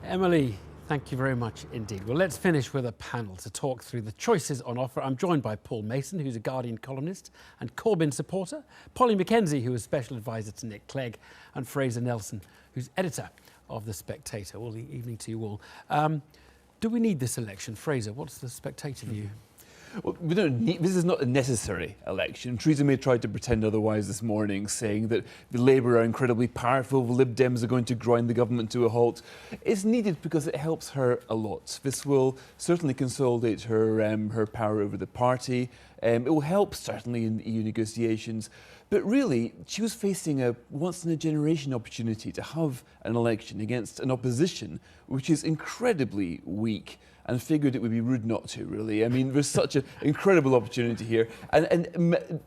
Emily, thank you very much indeed. Well, let's finish with a panel to talk through the choices on offer. I'm joined by Paul Mason, who's a Guardian columnist and Corbyn supporter, Polly Mackenzie, who is special advisor to Nick Clegg, and Fraser Nelson, who's editor of The Spectator. All the evening to you all. Do we need this election? Fraser, what's the Spectator view? Well, we don't need, this is not a necessary election. Theresa May tried to pretend otherwise this morning, saying that the Labour are incredibly powerful, the Lib Dems are going to grind the government to a halt. It's needed because it helps her a lot. This will certainly consolidate her power over the party. It will help certainly in EU negotiations. But really, she was facing a once-in-a-generation opportunity to have an election against an opposition which is incredibly weak, and figured it would be rude not to, really. I mean, there's such an incredible opportunity here. And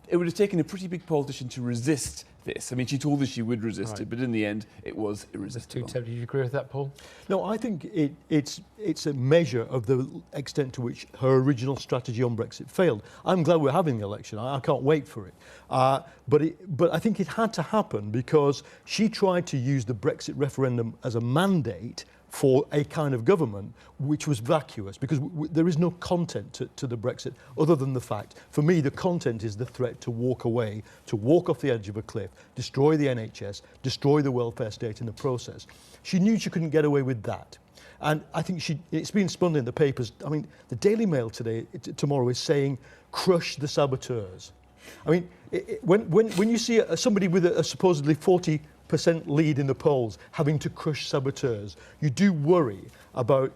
it would have taken a pretty big politician to resist this. I mean, she told us she would resist it, but in the end, it was irresistible. Do you agree with that, Paul? No, I think it's a measure of the extent to which her original strategy on Brexit failed. I'm glad we're having the election. I can't wait for it. But I think it had to happen because she tried to use the Brexit referendum as a mandate for a kind of government which was vacuous, because there is no content to the Brexit other than the fact, for me, the content is the threat to walk away, to walk off the edge of a cliff, destroy the NHS, destroy the welfare state in the process. She knew she couldn't get away with that. And I think it's been spun in the papers. I mean, the Daily Mail tomorrow is saying, crush the saboteurs. I mean, when you see somebody with a supposedly 40 percent lead in the polls, having to crush saboteurs. You do worry about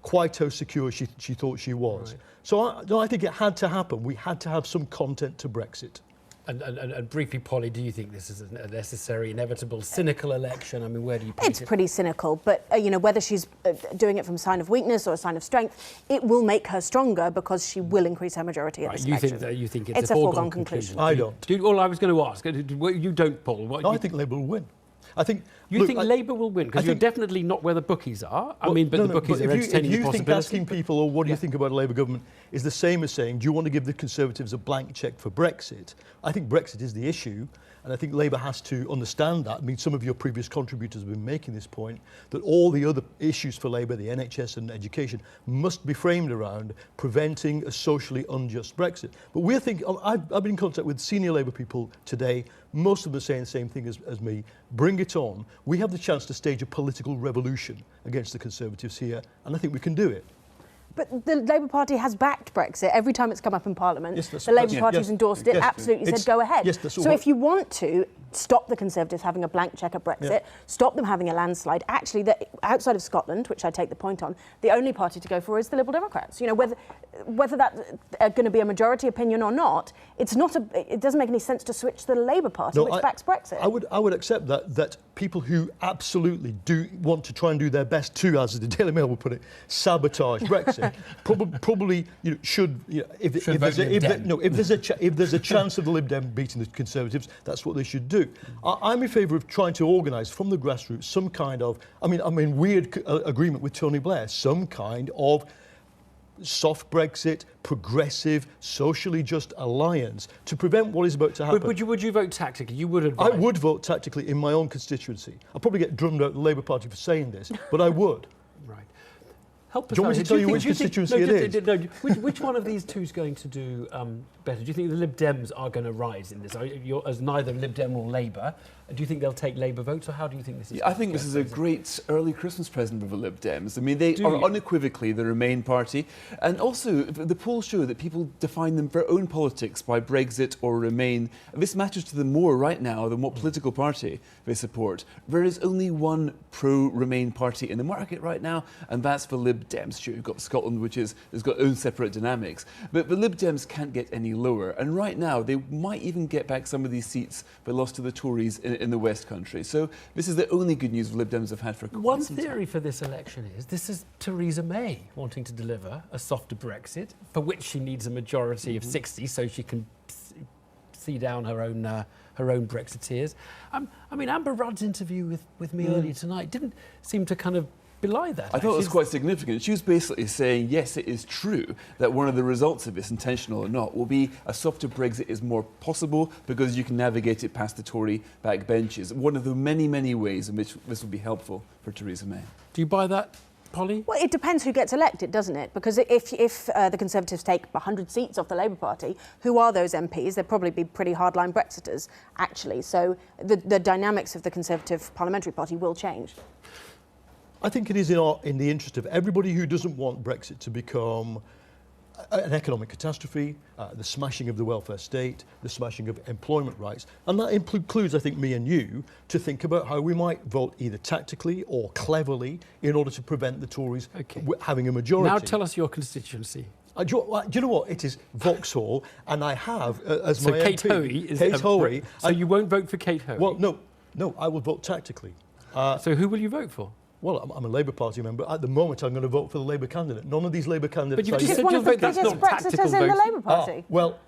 quite how secure she thought she was. Right. So I think it had to happen. We had to have some content to Brexit. And briefly, Polly, do you think this is a necessary, inevitable, cynical election? I mean, where do you place It's pretty cynical, but whether she's doing it from a sign of weakness or a sign of strength, it will make her stronger because she will increase her majority at this election. You think it's a foregone conclusion? I don't. All I was going to ask, you don't, Paul. I think Labour will win. I think. You think Labour will win? Because you're definitely not where the bookies are. But the bookies are entertaining the possibility. If you think asking people, or what do you think about a Labour government, is the same as saying, do you want to give the Conservatives a blank cheque for Brexit? I think Brexit is the issue, and I think Labour has to understand that. I mean, some of your previous contributors have been making this point, that all the other issues for Labour, the NHS and education, must be framed around preventing a socially unjust Brexit. But we're thinking, I've been in contact with senior Labour people today. Most of them are saying the same thing as me. Bring it on. We have the chance to stage a political revolution against the Conservatives here, and I think we can do it. But the Labour Party has backed Brexit every time it's come up in Parliament. Yes, the Labour Party has endorsed it, absolutely said go ahead. Yes, so if you want to stop the Conservatives having a blank cheque at Brexit, stop them having a landslide, actually, outside of Scotland, which I take the point on, the only party to go for is the Liberal Democrats. Whether that's going to be a majority opinion or not, it doesn't make any sense to switch to the Labour Party, which backs Brexit. I would accept that people who absolutely do want to try and do their best to, as the Daily Mail would put it, sabotage Brexit, probably should. If there's a chance of the Lib Dem beating the Conservatives, that's what they should do. I'm in favour of trying to organise from the grassroots some kind of, weird agreement with Tony Blair, some kind of soft Brexit, progressive, socially just alliance to prevent what is about to happen. Would you vote tactically? You would advise? I would vote tactically in my own constituency. I'll probably get drummed out of the Labour Party for saying this, but I would. Right. Help us do you want me to tell you which constituency it is? Which one of these two is going to do better? Do you think the Lib Dems are going to rise in this? As neither Lib Dem or Labour, do you think they'll take Labour votes, or how do you think this is? I think this is a great early Christmas present for the Lib Dems. I mean, they are unequivocally the Remain party, and also the polls show that people define them for their own politics by Brexit or Remain. And this matters to them more right now than what political party they support. There is only one pro-Remain party in the market right now, and that's the Lib Dems. Sure, you've got Scotland, which has got own separate dynamics, but the Lib Dems can't get any lower. And right now, they might even get back some of these seats they lost to the Tories in the West Country. So this is the only good news the Lib Dems have had for quite some time. One theory for this election is this is Theresa May wanting to deliver a softer Brexit, for which she needs a majority of 60, so she can see down her own Brexiteers. Amber Rudd's interview with me earlier tonight didn't seem to kind of belie that. I thought it was quite significant. She was basically saying, yes, it is true that one of the results of this, intentional or not, will be a softer Brexit is more possible because you can navigate it past the Tory backbenches. One of the many, many ways in which this will be helpful for Theresa May. Do you buy that, Polly? Well, it depends who gets elected, doesn't it? Because if the Conservatives take 100 seats off the Labour Party, who are those MPs? They'd probably be pretty hardline Brexiters, actually. So the dynamics of the Conservative Parliamentary Party will change. I think it is in the interest of everybody who doesn't want Brexit to become an economic catastrophe, the smashing of the welfare state, the smashing of employment rights. And that includes, I think, me and you, to think about how we might vote either tactically or cleverly in order to prevent the Tories having a majority. Now tell us your constituency. Do you know what? It is Vauxhall, and I have, as so my Kate MP... Hoey is Kate Hoey. So you won't vote for Kate Hoey? Well, no, I will vote tactically. So who will you vote for? Well, I'm a Labour Party member. At the moment, I'm going to vote for the Labour candidate. None of these Labour candidates... But you just said you'll vote. That's not tactical Brexiters in the Labour Party. Well,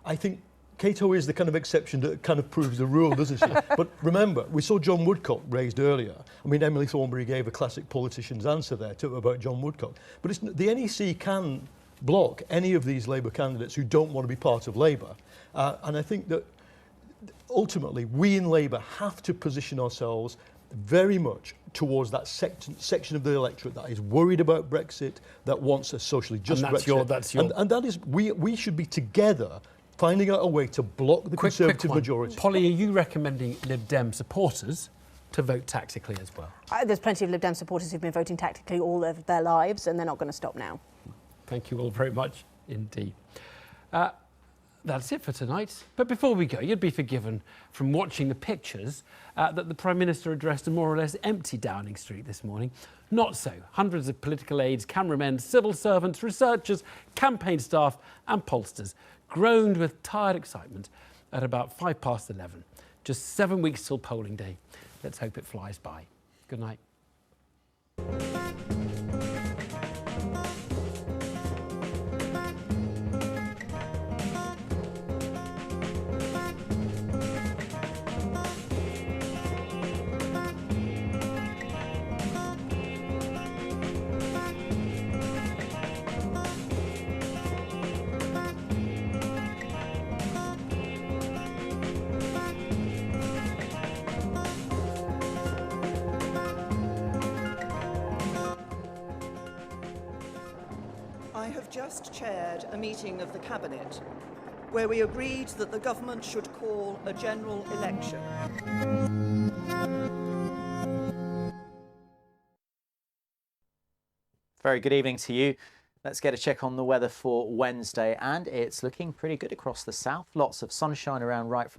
I think Kate Hoey is the kind of exception that kind of proves the rule, doesn't she? But remember, we saw John Woodcock raised earlier. I mean, Emily Thornberry gave a classic politician's answer there about John Woodcock. But the NEC can block any of these Labour candidates who don't want to be part of Labour. And I think that ultimately, we in Labour have to position ourselves very much towards that section of the electorate that is worried about Brexit, that wants a socially just Brexit. And that is, we should be together finding out a way to block the Conservative majority. Polly, are you recommending Lib Dem supporters to vote tactically as well? There's plenty of Lib Dem supporters who've been voting tactically all of their lives, and they're not going to stop now. Thank you all very much indeed. That's it for tonight. But before we go, you'd be forgiven from watching the pictures that the Prime Minister addressed a more or less empty Downing Street this morning. Not so. Hundreds of political aides, cameramen, civil servants, researchers, campaign staff and pollsters groaned with tired excitement at about 11:05. Just 7 weeks till polling day. Let's hope it flies by. Good night. I have just chaired a meeting of the Cabinet where we agreed that the government should call a general election. Very good evening to you. Let's get a check on the weather for Wednesday, and it's looking pretty good across the south. Lots of sunshine around right from